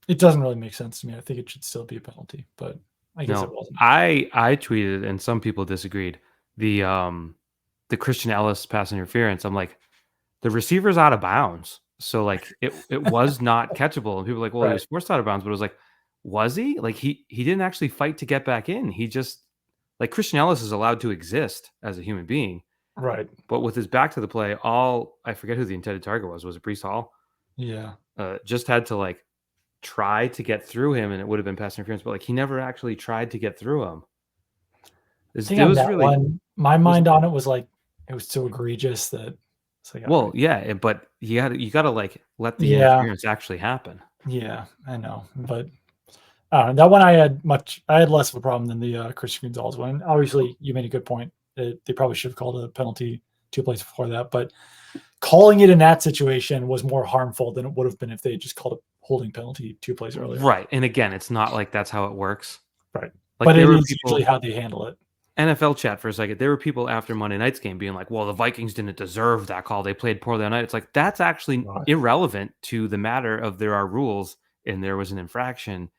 It doesn't really make sense to me. I think it should still be a penalty, but I guess it wasn't. I tweeted, and some people disagreed, the Christian Ellis pass interference. I'm like, the receiver's out of bounds. So like it was not catchable. And people were like, well, he was forced out of bounds, but it was like, was he? Like he didn't actually fight to get back in. He just, like, Christian Ellis is allowed to exist as a human being. Right. But with his back to the play, I forget who the intended target was. Was it Breece Hall? Yeah. Just had to like try to get through him, and it would have been pass interference, but like he never actually tried to get through him. I think on that one, my mind on it was like it was so egregious that it's like, well, yeah, but you got to like let the yeah, interference actually happen. yeah, I know, but that one I had less of a problem than the Christian Gonzalez one. Obviously, you made a good point. They probably should have called a penalty 2 plays before that, but calling it in that situation was more harmful than it would have been if they just called a holding penalty 2 plays earlier. Right. And again, it's not like that's how it works. Right. Like But there it were is people usually how they handle it. NFL chat for a second. There were people after Monday night's game being like, "Well, the Vikings didn't deserve that call. They played poorly all night." It's like that's actually Right. irrelevant to the matter of there are rules and there was an infraction,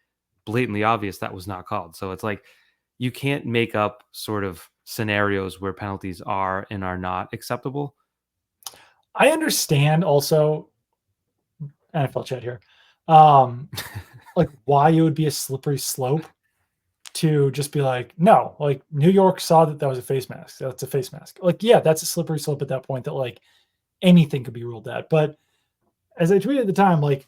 blatantly obvious that was not called. So it's like you can't make up sort of scenarios where penalties are and are not acceptable. I understand also NFL chat here. Like why it would be a slippery slope to just be like, no, like New York saw that was a face mask. That's a face mask. Like, yeah, that's a slippery slope at that point that like anything could be ruled at. But as I tweeted at the time, like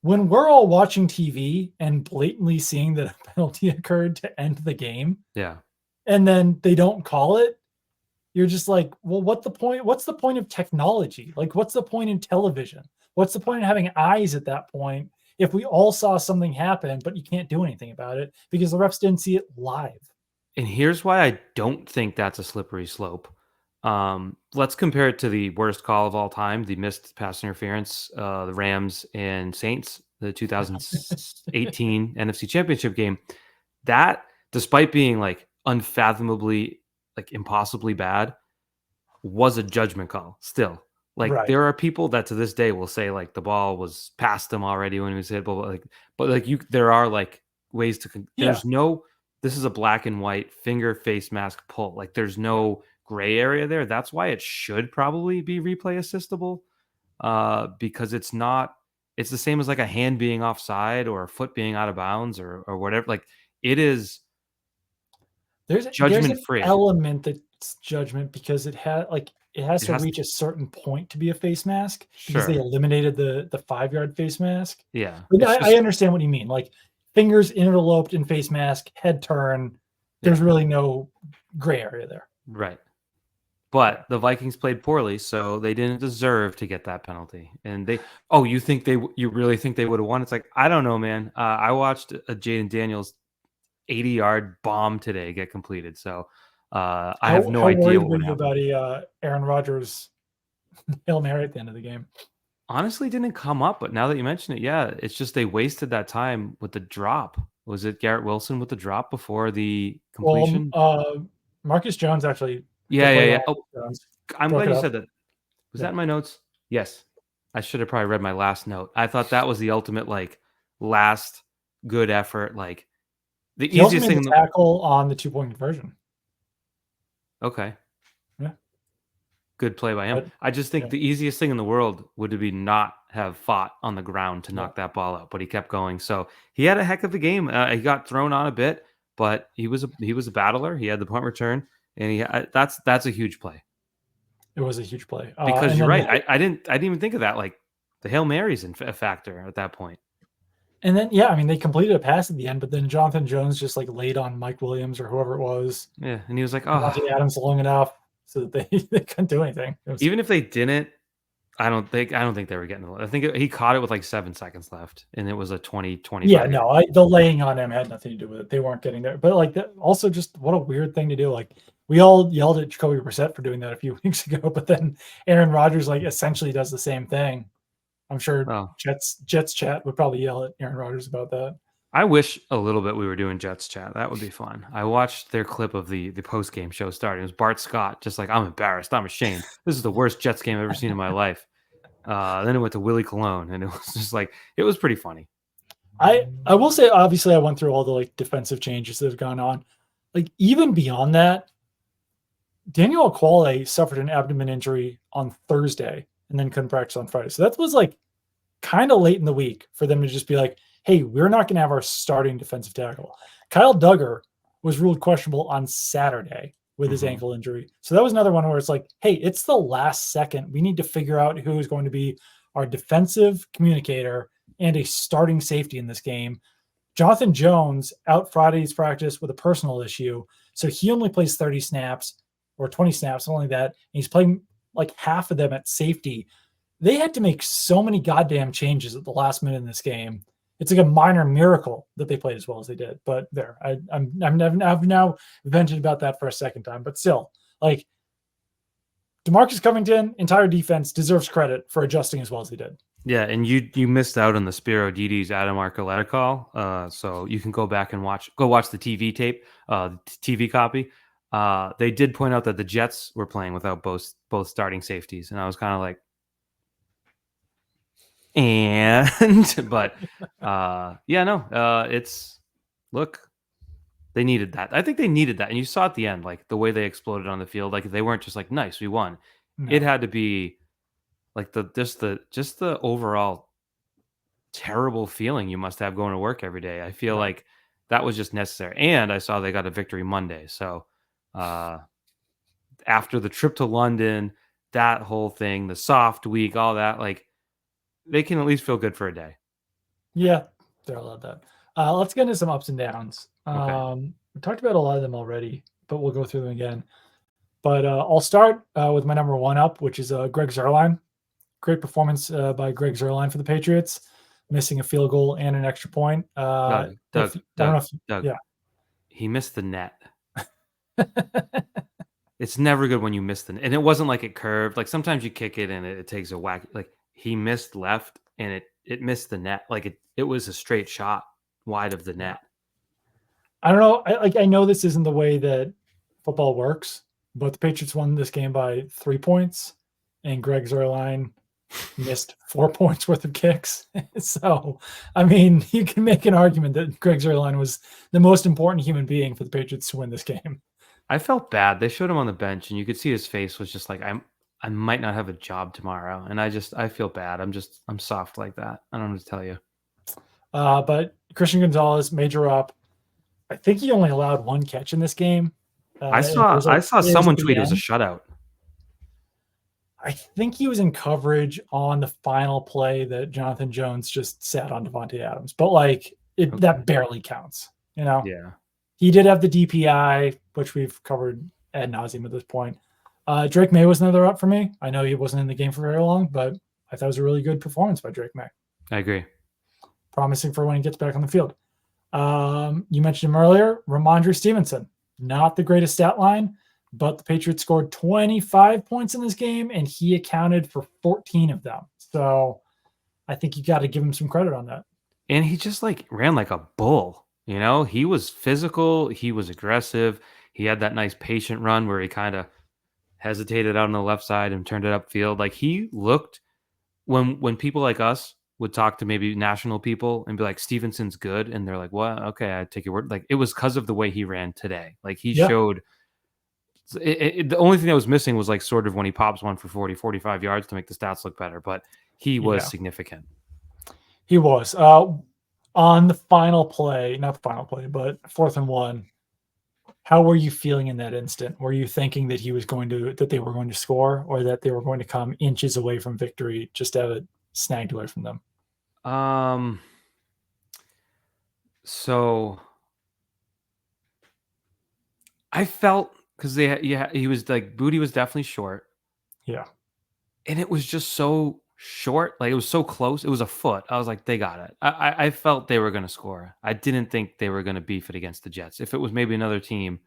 when we're all watching TV and blatantly seeing that a penalty occurred to end the game, Yeah. and then they don't call it, you're just like, well, what's the point? What's the point of technology? Like, what's the point in television? What's the point in having eyes at that point if we all saw something happen, but you can't do anything about it because the refs didn't see it live? And here's why I don't think that's a slippery slope. Let's compare it to the worst call of all time, the missed pass interference, the Rams and Saints, the 2018 NFC Championship game. That, despite being like unfathomably, like impossibly bad, was a judgment call still. Like Right. there are people that to this day will say like the ball was past them already when he was hit, but like there are like ways to, there's no, this is a black and white finger face mask pull. Like there's no gray area there. That's why it should probably be replay assistable, because it's not, it's the same as like a hand being offside or a foot being out of bounds or whatever. Like it is There's judgment an free. element that's judgment because it has to reach a certain point to be a face mask because they eliminated the 5-yard face mask. Yeah. But I understand what you mean. Like fingers interloped in face mask, head turn. There's really no gray area there. Right. But the Vikings played poorly, so they didn't deserve to get that penalty. And they, you really think they would have won? It's like, I don't know, man. I watched a Jaden Daniels 80-yard bomb today get completed. So I have no idea what would happen. How worried were you about Aaron Rodgers Hail Mary at the end of the game? Honestly, didn't come up, but now that you mention it, yeah, it's just they wasted that time with the drop. Was it Garrett Wilson with the drop before the completion? Well, Marcus Jones actually. Yeah. Oh, I'm glad you said that. Was that in my notes? Yes. I should have probably read my last note. I thought that was the ultimate, like, last good effort. Like, the easiest thing. Tackle on the 2-point conversion. Okay. Yeah. Good play by him. I just think the easiest thing in the world would be not have fought on the ground to knock that ball out, but he kept going. So he had a heck of a game. He got thrown on a bit, but he was a battler. He had the punt return, and that's a huge play. It was a huge play because you're right. I didn't even think of that. Like the Hail Mary's a factor at that point. And then they completed a pass at the end, but then Jonathan Jones just like laid on Mike Williams or whoever it was. Yeah, and he was like, Davante Adams long enough so that they couldn't do anything. Even if they didn't, I don't think they were getting. I think he caught it with like 7 seconds left, and it was a 20-20. Yeah, no, the laying on him had nothing to do with it. They weren't getting there, but like that, also just what a weird thing to do. Like we all yelled at Jacoby Brissett for doing that a few weeks ago, but then Aaron Rodgers like essentially does the same thing. I'm sure Jets chat would probably yell at Aaron Rodgers about that. I wish a little bit we were doing Jets chat. That would be fun. I watched their clip of the post game show starting. It was Bart Scott, just like, I'm embarrassed. I'm ashamed. This is the worst Jets game I've ever seen in my life. Then it went to Willie Colon, and it was just like, it was pretty funny. I will say, obviously, I went through all the like defensive changes that have gone on. Like even beyond that, Daniel Ekuale suffered an abdomen injury on Thursday and then couldn't practice on Friday. So that was like kind of late in the week for them to just be like, hey, we're not going to have our starting defensive tackle. Kyle Duggar was ruled questionable on Saturday with his ankle injury. So that was another one where it's like, hey, it's the last second. We need to figure out who is going to be our defensive communicator and a starting safety in this game. Jonathan Jones out Friday's practice with a personal issue. So he only plays 30 snaps or 20 snaps, something like that. And he's playing like half of them at safety. They had to make so many goddamn changes at the last minute in this game. It's like a minor miracle that they played as well as they did. But there, I've now vented about that for a second time. But still, like, DeMarcus Covington, entire defense deserves credit for adjusting as well as they did. Yeah, and you missed out on the Spiro Didi's Adam Archuleta call. So you can go back and watch the TV tape, TV copy. They did point out that the Jets were playing without both starting safeties, and I was kind of like, but it's look, they needed that. I think they needed that, and you saw at the end, like the way they exploded on the field. Like they weren't just like, nice, we won. No. It had to be like just the overall terrible feeling you must have going to work every day. I feel like that was just necessary. And I saw they got a victory Monday. So after the trip to London, that whole thing, the soft week, all that, like they can at least feel good for a day. Yeah, they're allowed that. Let's get into some ups and downs. Okay. We talked about a lot of them already, but we'll go through them again. But I'll start with my number one up, which is Greg Zuerlein. Great performance by Greg Zuerlein for the Patriots, missing a field goal and an extra point. Doug, yeah. He missed the net. It's never good when you miss the net. And it wasn't like it curved. Like sometimes you kick it and it takes a whack. Like he missed left and it missed the net. Like it was a straight shot wide of the net. I don't know. I know this isn't the way that football works, but the Patriots won this game by 3 points, and Greg Zuerlein missed 4 points worth of kicks. So, I mean, you can make an argument that Greg Zuerlein was the most important human being for the Patriots to win this game. I felt bad. They showed him on the bench, and you could see his face was just like, I might not have a job tomorrow, and I feel bad. I'm soft like that. I don't know what to tell you. But Christian Gonzalez, major up. I think he only allowed one catch in this game. I saw someone tweet it was a shutout. I think he was in coverage on the final play that Jonathan Jones just sat on Devontae Adams, but like that barely counts, you know? Yeah. He did have the DPI, which we've covered ad nauseum at this point. Drake Maye was another up for me. I know he wasn't in the game for very long, but I thought it was a really good performance by Drake Maye. I agree. Promising for when he gets back on the field. You mentioned him earlier, Rhamondre Stevenson. Not the greatest stat line, but the Patriots scored 25 points in this game, and he accounted for 14 of them. So I think you got to give him some credit on that. And he just like ran like a bull, you know? He was physical. He was aggressive. He had that nice patient run where he kind of hesitated out on the left side and turned it upfield. Like he looked, when people like us would talk to maybe national people and be like, Stevenson's good. And they're like, well, okay, I take your word. Like it was because of the way he ran today. Like he showed the only thing that was missing was like sort of when he pops one for 40, 45 yards to make the stats look better, but he was significant. He was on the final play, not the final play, but 4th and 1. How were you feeling in that instant? Were you thinking that they were going to score, or that they were going to come inches away from victory just to have it snagged away from them? So I felt because he was like Boutte was definitely short. Yeah. And it was just so short. Like it was so close. It was a foot. I was like, they got it. I felt they were going to score. I didn't think they were going to beef it against the Jets. If it was maybe another team,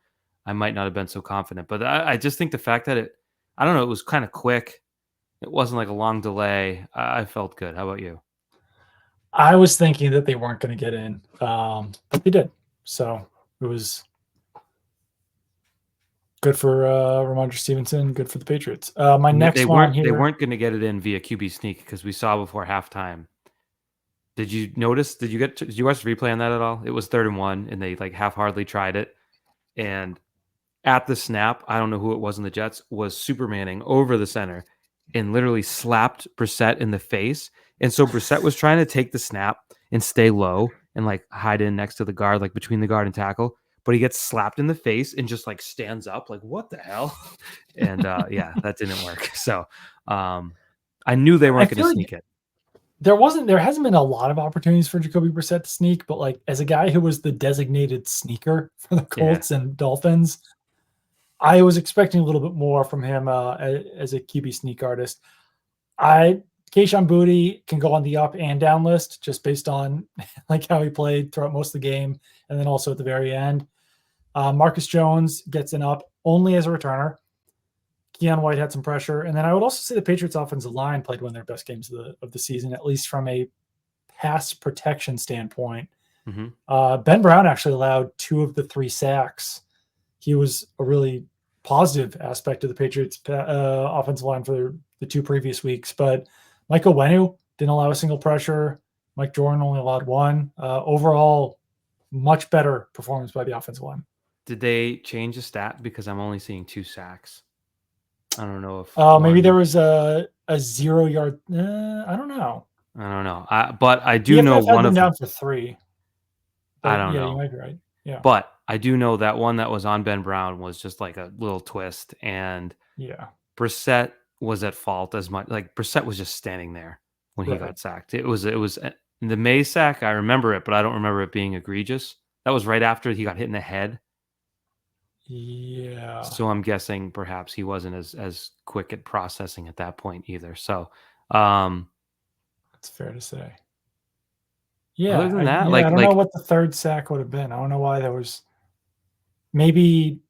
I might not have been so confident. But I just think the fact that I don't know, it was kind of quick. It wasn't like a long delay. I felt good. How about you? I was thinking that they weren't going to get in, but they did. So it was good for Rhamondre Stevenson, good for the Patriots. They weren't going to get it in via QB sneak because we saw before halftime. Did you notice? Did you watch the replay on that at all? It was 3rd and 1, and they like half-heartedly tried it. And at the snap, I don't know who it was in the Jets, was Supermaning over the center and literally slapped Brissett in the face. And so Brissett was trying to take the snap and stay low and like hide in next to the guard, like between the guard and tackle. But he gets slapped in the face and just like stands up like, what the hell? And that didn't work. So I knew they weren't going to sneak it. there hasn't been a lot of opportunities for Jacoby Brissett to sneak, but like as a guy who was the designated sneaker for the Colts and Dolphins, I was expecting a little bit more from him as a QB sneak artist. Kayshon Boutte can go on the up and down list just based on like how he played throughout most of the game and then also at the very end. Marcus Jones gets an up only as a returner. Keion White had some pressure. And then I would also say the Patriots offensive line played one of their best games of the season, at least from a pass protection standpoint. Mm-hmm. Ben Brown actually allowed 2 of the 3 sacks. He was a really positive aspect of the Patriots offensive line for the 2 previous weeks. But Michael Wenu didn't allow a single pressure. Mike Jordan only allowed 1. Overall, much better performance by the offensive line. Did they change the stat? Because I'm only seeing 2 sacks. I don't know if maybe there was a 0 yard. I don't know. But I do know one of them down for 3. But I don't know. You might be right. Yeah. But I do know that one that was on Ben Brown was just like a little twist, and Brissett was at fault as much. Like Brissett was just standing there when he got sacked. It was the Maye sack. I remember it, but I don't remember it being egregious. That was right after he got hit in the head. Yeah. So I'm guessing perhaps he wasn't as quick at processing at that point either. So that's fair to say. Yeah. Other than that, I don't know what the 3rd sack would have been. I don't know why there was maybe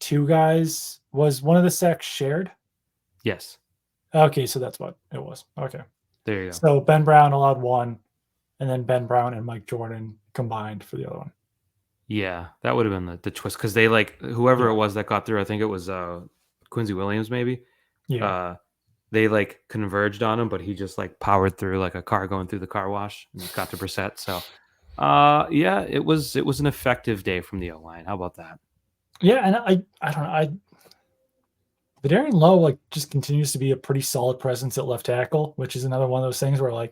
2 guys. Was one of the sacks shared? Yes. Okay, so that's what it was. Okay. There you go. So Ben Brown allowed 1, and then Ben Brown and Mike Jordan combined for the other one. Yeah, that would have been the twist because they whoever it was that got through. I think it was Quincy Williams, maybe. Yeah. They converged on him, but he just powered through like a car going through the car wash and got to Brissett. So, yeah, it was an effective day from the O-line. How about that? Yeah, and I don't know. Vadarian Lowe just continues to be a pretty solid presence at left tackle, which is another one of those things where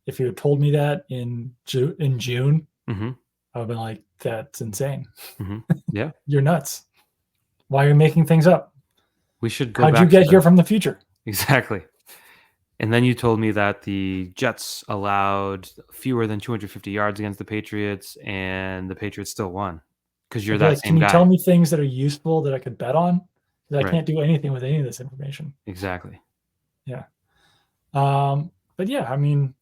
if you had told me that in June, mm-hmm. I would have been like, that's insane. Mm-hmm. Yeah. You're nuts. Why are you making things up? We should go How'd back you get here from the future? Exactly. And then you told me that the Jets allowed fewer than 250 yards against the Patriots, and the Patriots still won because you're that same guy. Can you tell me things that are useful that I could bet on? Because I can't do anything with any of this information. Exactly. Yeah. But yeah, I mean,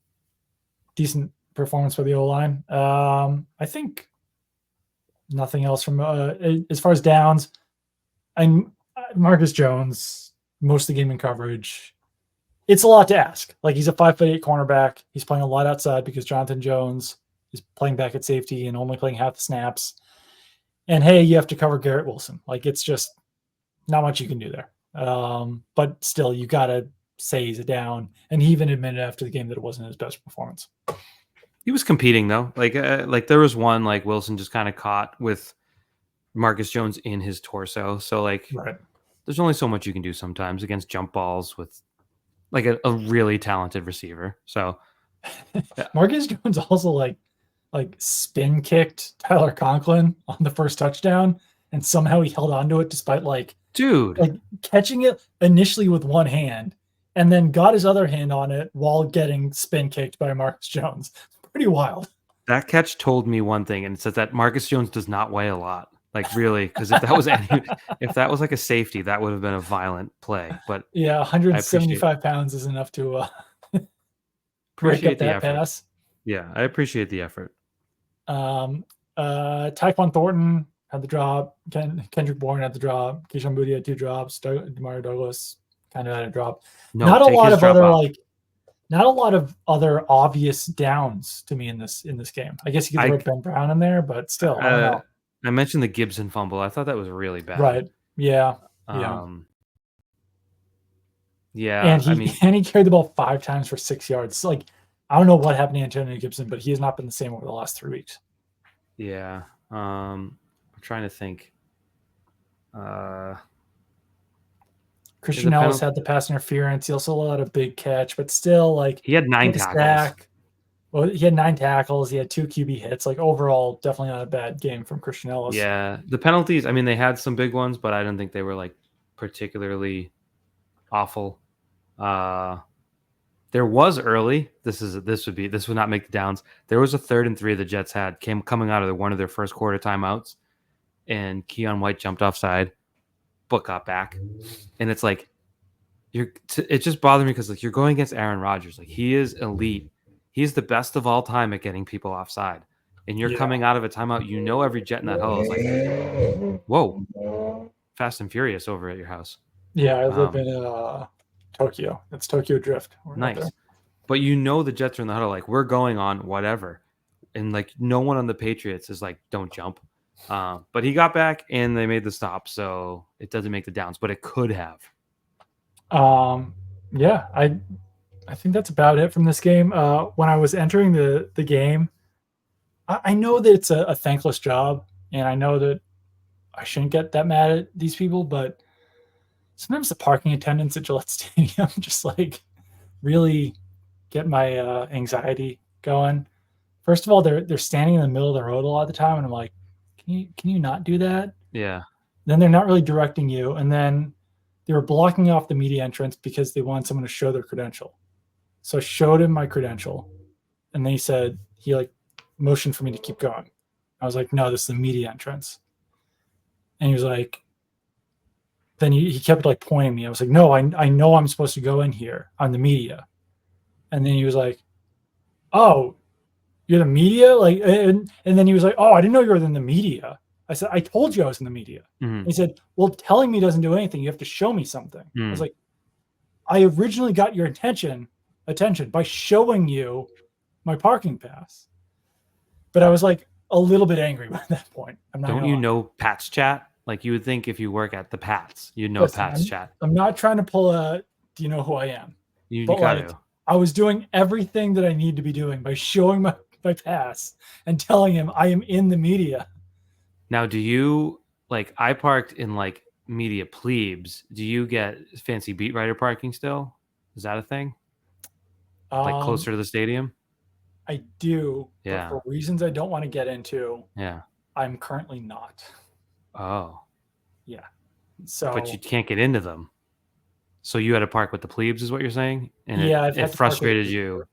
decent performance for the O-line. I think nothing else from as far as downs. And Marcus Jones, most of the game in coverage. It's a lot to ask. He's a 5'8" cornerback. He's playing a lot outside because Jonathan Jones is playing back at safety and only playing half the snaps. And hey, you have to cover Garrett Wilson. It's just not much you can do there. But still, you got to say he's a down. And he even admitted after the game that it wasn't his best performance. He was competing though. There was one Wilson just kind of caught with Marcus Jones in his torso. So there's only so much you can do sometimes against jump balls with a really talented receiver. So Marcus Jones also spin kicked Tyler Conklin on the first touchdown, and somehow he held onto it despite catching it initially with one hand and then got his other hand on it while getting spin kicked by Marcus Jones. Pretty wild. That catch told me one thing, and it says that Marcus Jones does not weigh a lot. Really, because if that was a safety, that would have been a violent play. But yeah, 175 pounds is enough to break up that pass. Yeah, I appreciate the effort. Tyquan Thornton had the drop. Kendrick Bourne had the drop. Kayshon Boutte had 2 drops. DeMario Douglas kind of had a drop. No, not a lot of other obvious downs to me in this game. I guess you could throw Ben Brown in there, but still, I don't know. I mentioned the Gibson fumble. I thought that was really bad. Right. Yeah. Yeah. And he carried the ball 5 times for 6 yards. I don't know what happened to Antonio Gibson, but he has not been the same over the last 3 weeks. Yeah. I'm trying to think. Christian Ellis had the pass interference. He also allowed a big catch, but still, he had 9 tackles. Well, he had 9 tackles. He had 2 QB hits. Overall, definitely not a bad game from Christian Ellis. Yeah. The penalties, they had some big ones, but I didn't think they were particularly awful. There was early. This would not make the downs. There was a 3rd and 3 the Jets had coming out of one of their first quarter timeouts, and Keion White jumped offside, but got back, and it's like it just bothered me because like you're going against Aaron Rodgers, like he is elite, he's the best of all time at getting people offside, and you're coming out of a timeout. You know every Jet in that huddle is like, whoa, Fast and Furious over at your house. Yeah, I live in Tokyo. It's Tokyo Drift. Nice. But you know the Jets are in the huddle, like we're going on whatever. And like no one on the Patriots is like, don't jump. But he got back and they made the stop, so it doesn't make the downs, but it could have. Yeah, I think that's about it from this game. When I was entering the game, I know that it's a thankless job, and I know that I shouldn't get that mad at these people, but sometimes the parking attendants at Gillette Stadium just like really get my anxiety going. First of all, they're standing in the middle of the road a lot of the time, and I'm like, can you not do that? Yeah. Then they're not really directing you, and then they were blocking off the media entrance because they wanted someone to show their credential. So I showed him my credential, and then he like motioned for me to keep going. I was like, no, this is the media entrance. And he was like, then he kept like pointing me. I was like, no, I know I'm supposed to go in here. I'm the media. And then he was like, oh, you're the media? Like, and then he was like, oh, I didn't know you were in the media. I said, I told you I was in the media. Mm-hmm. He said, well, telling me doesn't do anything. You have to show me something. I was like, I originally got your attention by showing you my parking pass. But I was like a little bit angry by that point. Don't you know Pat's chat? Like you would think if you work at the Pats, you'd know Pat's chat. I'm not trying to pull do you know who I am? You got to. I was doing everything that I need to be doing by showing my pass and telling him I am in the media. Now, do you like? I parked in like media plebes. Do you get fancy beat writer parking still? Is that a thing? Like closer to the stadium? I do. Yeah. But for reasons I don't want to get into. Yeah. I'm currently not. Oh. Yeah. So. But you can't get into them. So you had to park with the plebes, is what you're saying? And yeah, it frustrated you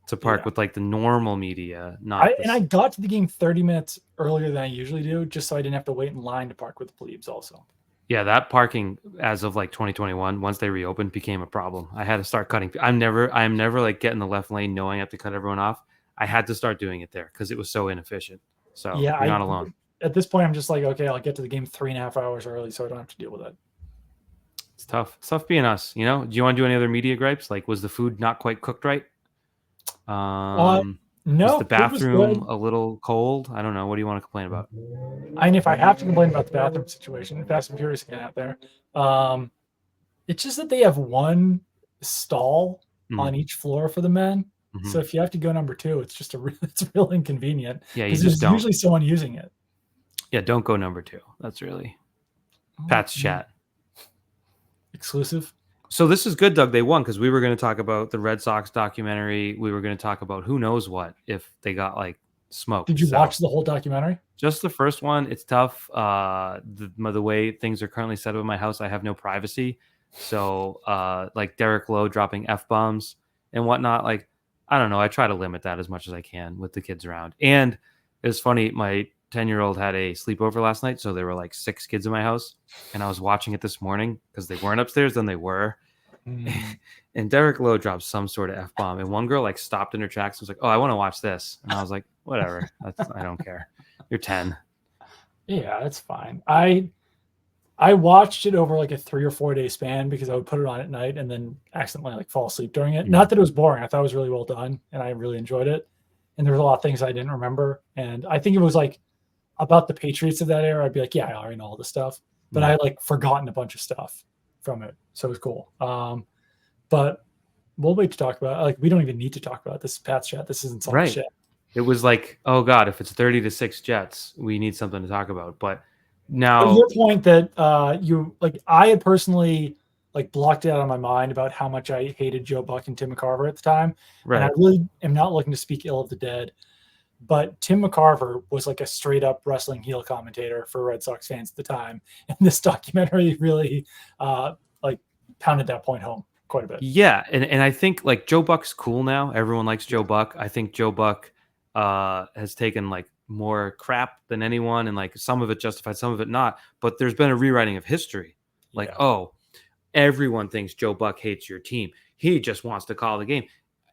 to park with like the normal media. And I got to the game 30 minutes earlier than I usually do, just so I didn't have to wait in line to park with the plebes also. Yeah, that parking as of like 2021, once they reopened, became a problem. I had to start cutting. I'm never like getting the left lane knowing I have to cut everyone off. I had to start doing it there because it was so inefficient. So you're not alone. At this point, I'm just like, okay, I'll get to the game 3.5 hours early so I don't have to deal with it. It's tough. It's tough being us, you know? Do you want to do any other media gripes? Like, was the food not quite cooked right? No. Was the bathroom a little cold? I don't know. What do you want to complain about? And if I have to complain about the bathroom situation, Fast and Furious again out there, it's just that they have one stall on each floor for the men. Mm-hmm. So if you have to go number 2, it's just it's real inconvenient. Yeah, because there's usually someone using it. Yeah, don't go number 2. That's really Pat's chat. Exclusive. So this is good, Doug. They won because we were going to talk about the Red Sox documentary. We were going to talk about who knows what if they got like smoked. Did you watch the whole documentary? Just the first one. It's tough. The way things are currently set up in my house, I have no privacy. So like Derek Lowe dropping F-bombs and whatnot. Like, I don't know. I try to limit that as much as I can with the kids around. And it's funny. My 10-year-old had a sleepover last night, so there were like 6 kids in my house, and I was watching it this morning because they weren't upstairs, then they were. And Derek Lowe dropped some sort of F-bomb, and one girl like stopped in her tracks and was like, oh, I want to watch this. And I was like, whatever. I don't care. You're 10. Yeah, that's fine. I watched it over like a 3 or 4 day span because I would put it on at night and then accidentally like fall asleep during it. Not that it was boring. I thought it was really well done, and I really enjoyed it. And there was a lot of things I didn't remember. And I think it was like about the Patriots of that era. I'd be like, yeah, I already know all this stuff. But I had like forgotten a bunch of stuff from it. So it was cool. But we'll wait to talk about it. Like, we don't even need to talk about it. This is Pat's chat. This isn't something shit. It was like, oh God, if it's 30-6 Jets, we need something to talk about. But now, but your point that you like, I had personally like blocked it out of my mind about how much I hated Joe Buck and Tim McCarver at the time. Right. And I really am not looking to speak ill of the dead, but Tim McCarver was like a straight up wrestling heel commentator for Red Sox fans at the time. And this documentary really like pounded that point home. quite a bit. Yeah, and I think like Joe Buck's cool now. Everyone likes Joe Buck. I think Joe Buck has taken like more crap than anyone, and like some of it justified, some of it not. But there's been a rewriting of history. Like, oh, everyone thinks Joe Buck hates your team. He just wants to call the game.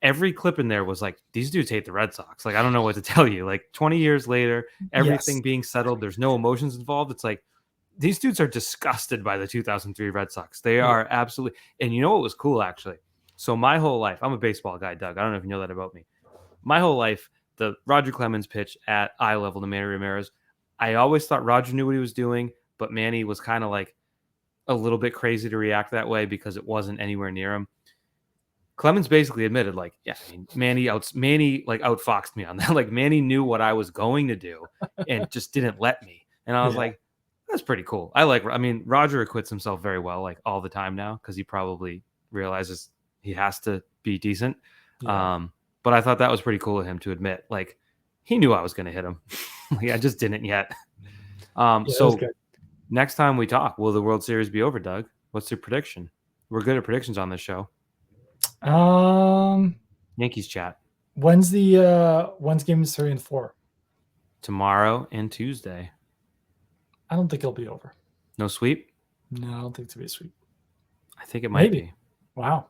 Every clip in there was like, these dudes hate the Red Sox. Like, I don't know what to tell you. Like 20 years later, everything being settled, there's no emotions involved. It's like, these dudes are disgusted by the 2003 Red Sox. They are absolutely. And you know what was cool, actually? So my whole life, I'm a baseball guy, Doug. I don't know if you know that about me. My whole life, the Roger Clemens pitch at eye level to Manny Ramirez, I always thought Roger knew what he was doing, but Manny was kind of like a little bit crazy to react that way because it wasn't anywhere near him. Clemens basically admitted, like, yeah, I mean, Manny like outfoxed me on that. Like, Manny knew what I was going to do and just didn't let me. And I was like, that's pretty cool. I mean, Roger acquits himself very well, like all the time now, because he probably realizes he has to be decent. But I thought that was pretty cool of him to admit, like, he knew I was going to hit him. Like, I just didn't yet. So next time we talk, will the World Series be over, Doug? What's your prediction? We're good at predictions on this show. Yankees chat. When's games 3 and 4? Tomorrow and Tuesday. I don't think it'll be over. No sweep? No, I don't think it's gonna be a sweep. I think it might be. Wow.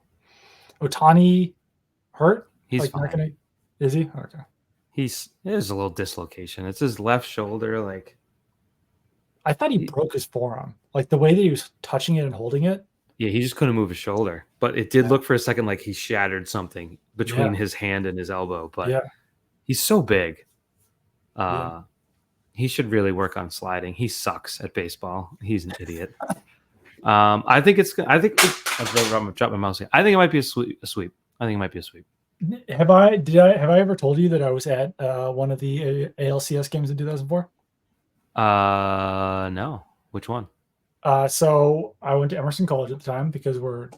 Ohtani hurt? He's like, fine. Is he? Okay. There's a little dislocation. It's his left shoulder. Like, I thought he broke his forearm. Like the way that he was touching it and holding it. Yeah, he just couldn't move his shoulder. But it did look for a second like he shattered something between his hand and his elbow. But he's so big. He should really work on sliding. He sucks at baseball. He's an idiot. I'm gonna drop my mouse here. I think it might be a sweep. I think it might be a sweep. Have I ever told you that I was at one of the ALCS games in 2004? No. Which one? So I went to Emerson College at the time because we're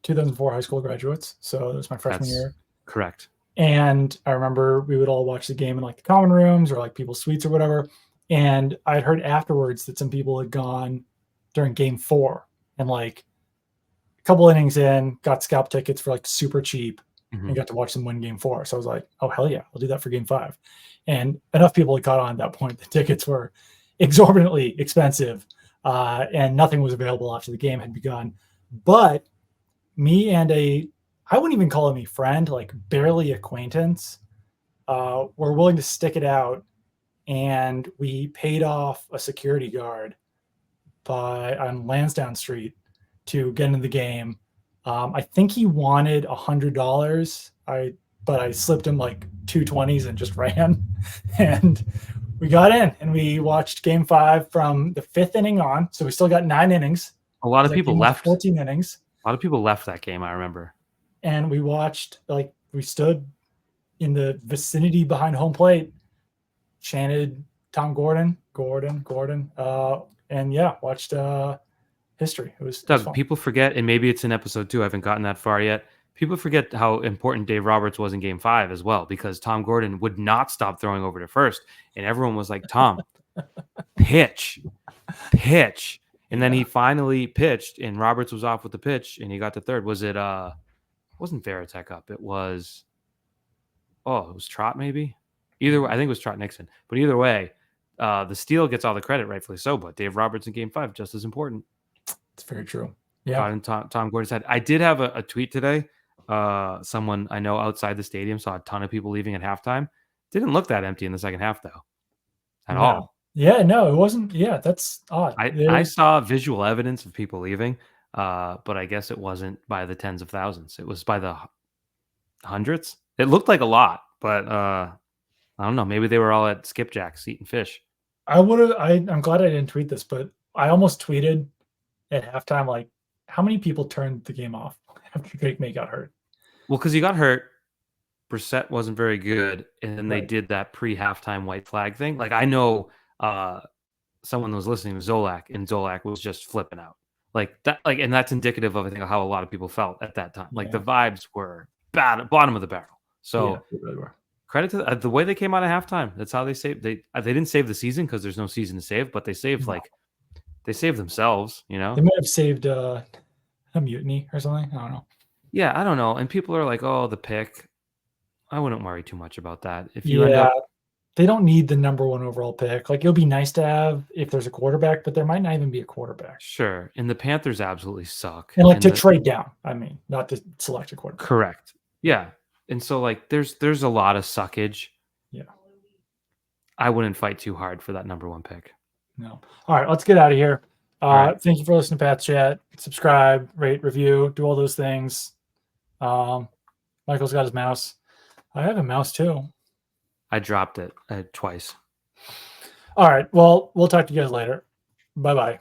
2004 high school graduates. So it was my freshman year. Correct. And I remember we would all watch the game in like the common rooms or like people's suites or whatever. And I'd heard afterwards that some people had gone during game 4 and like a couple innings in, got scalp tickets for like super cheap and got to watch them win game 4. So I was like, oh, hell yeah, I'll do that for game 5. And enough people had caught on at that point. The tickets were exorbitantly expensive and nothing was available after the game had begun. But me and I wouldn't even call him a friend, like barely acquaintance, were willing to stick it out. And we paid off a security guard on Lansdowne Street to get into the game. I think he wanted $100. But I slipped him like 220s and just ran. And we got in and we watched game 5 from the 5th inning on. So we still got 9 innings. A lot of people left. 14 innings. A lot of people left that game, I remember. And we watched, like, we stood in the vicinity behind home plate, chanted Tom Gordon, and watched history. It was Doug, fun. People forget, and maybe it's in episode 2, I haven't gotten that far yet. People forget how important Dave Roberts was in game 5 as well, because Tom Gordon would not stop throwing over to first. And everyone was like, Tom, pitch. And then he finally pitched, and Roberts was off with the pitch, and he got to third. Was it wasn't Veritek up? It was Trot maybe. Either way, I think it was Trot Nixon. But either way, the steal gets all the credit, rightfully so. But Dave Roberts in game 5 just as important. It's very true. Yeah. And Tom Gordon said, I did have a tweet today. Someone I know outside the stadium saw a ton of people leaving at halftime. Didn't look that empty in the second half though, at all. Yeah, no, it wasn't. Yeah, that's odd. I saw visual evidence of people leaving, but I guess it wasn't by the tens of thousands. It was by the hundreds. It looked like a lot, but I don't know. Maybe they were all at Skipjack's eating fish. I'm glad I didn't tweet this, but I almost tweeted at halftime, like, how many people turned the game off after Drake Maye got hurt? Well, because he got hurt, Brissett wasn't very good, and then they did that pre-halftime white flag thing. Like, I know someone was listening to Zolak, and Zolak was just flipping out. Like that, and that's indicative of, I think, how a lot of people felt at that time. Like, the vibes were bad, bottom of the barrel. So they really were. Credit to the way they came out of halftime. That's how they saved. They didn't save the season because there's no season to save, but they saved they saved themselves. You know, they might have saved a mutiny or something. I don't know. Yeah, I don't know. And people are like, "Oh, the pick." I wouldn't worry too much about that. If you end Yeah, up they don't need the number 1 overall pick. Like, it'll be nice to have if there's a quarterback, but there might not even be a quarterback. sure, and the Panthers absolutely suck. And, like, And to the trade down, I mean, not to select a quarterback. correct. Yeah. And so like there's a lot of suckage. Yeah. I wouldn't fight too hard for that number 1 pick. No. All right, let's get out of here. right. Thank you for listening to Pat's Chat. Subscribe, rate, review, do all those things. Michael's got his mouse. I have a mouse too. I dropped it twice. All right. Well, we'll talk to you guys later. Bye-bye.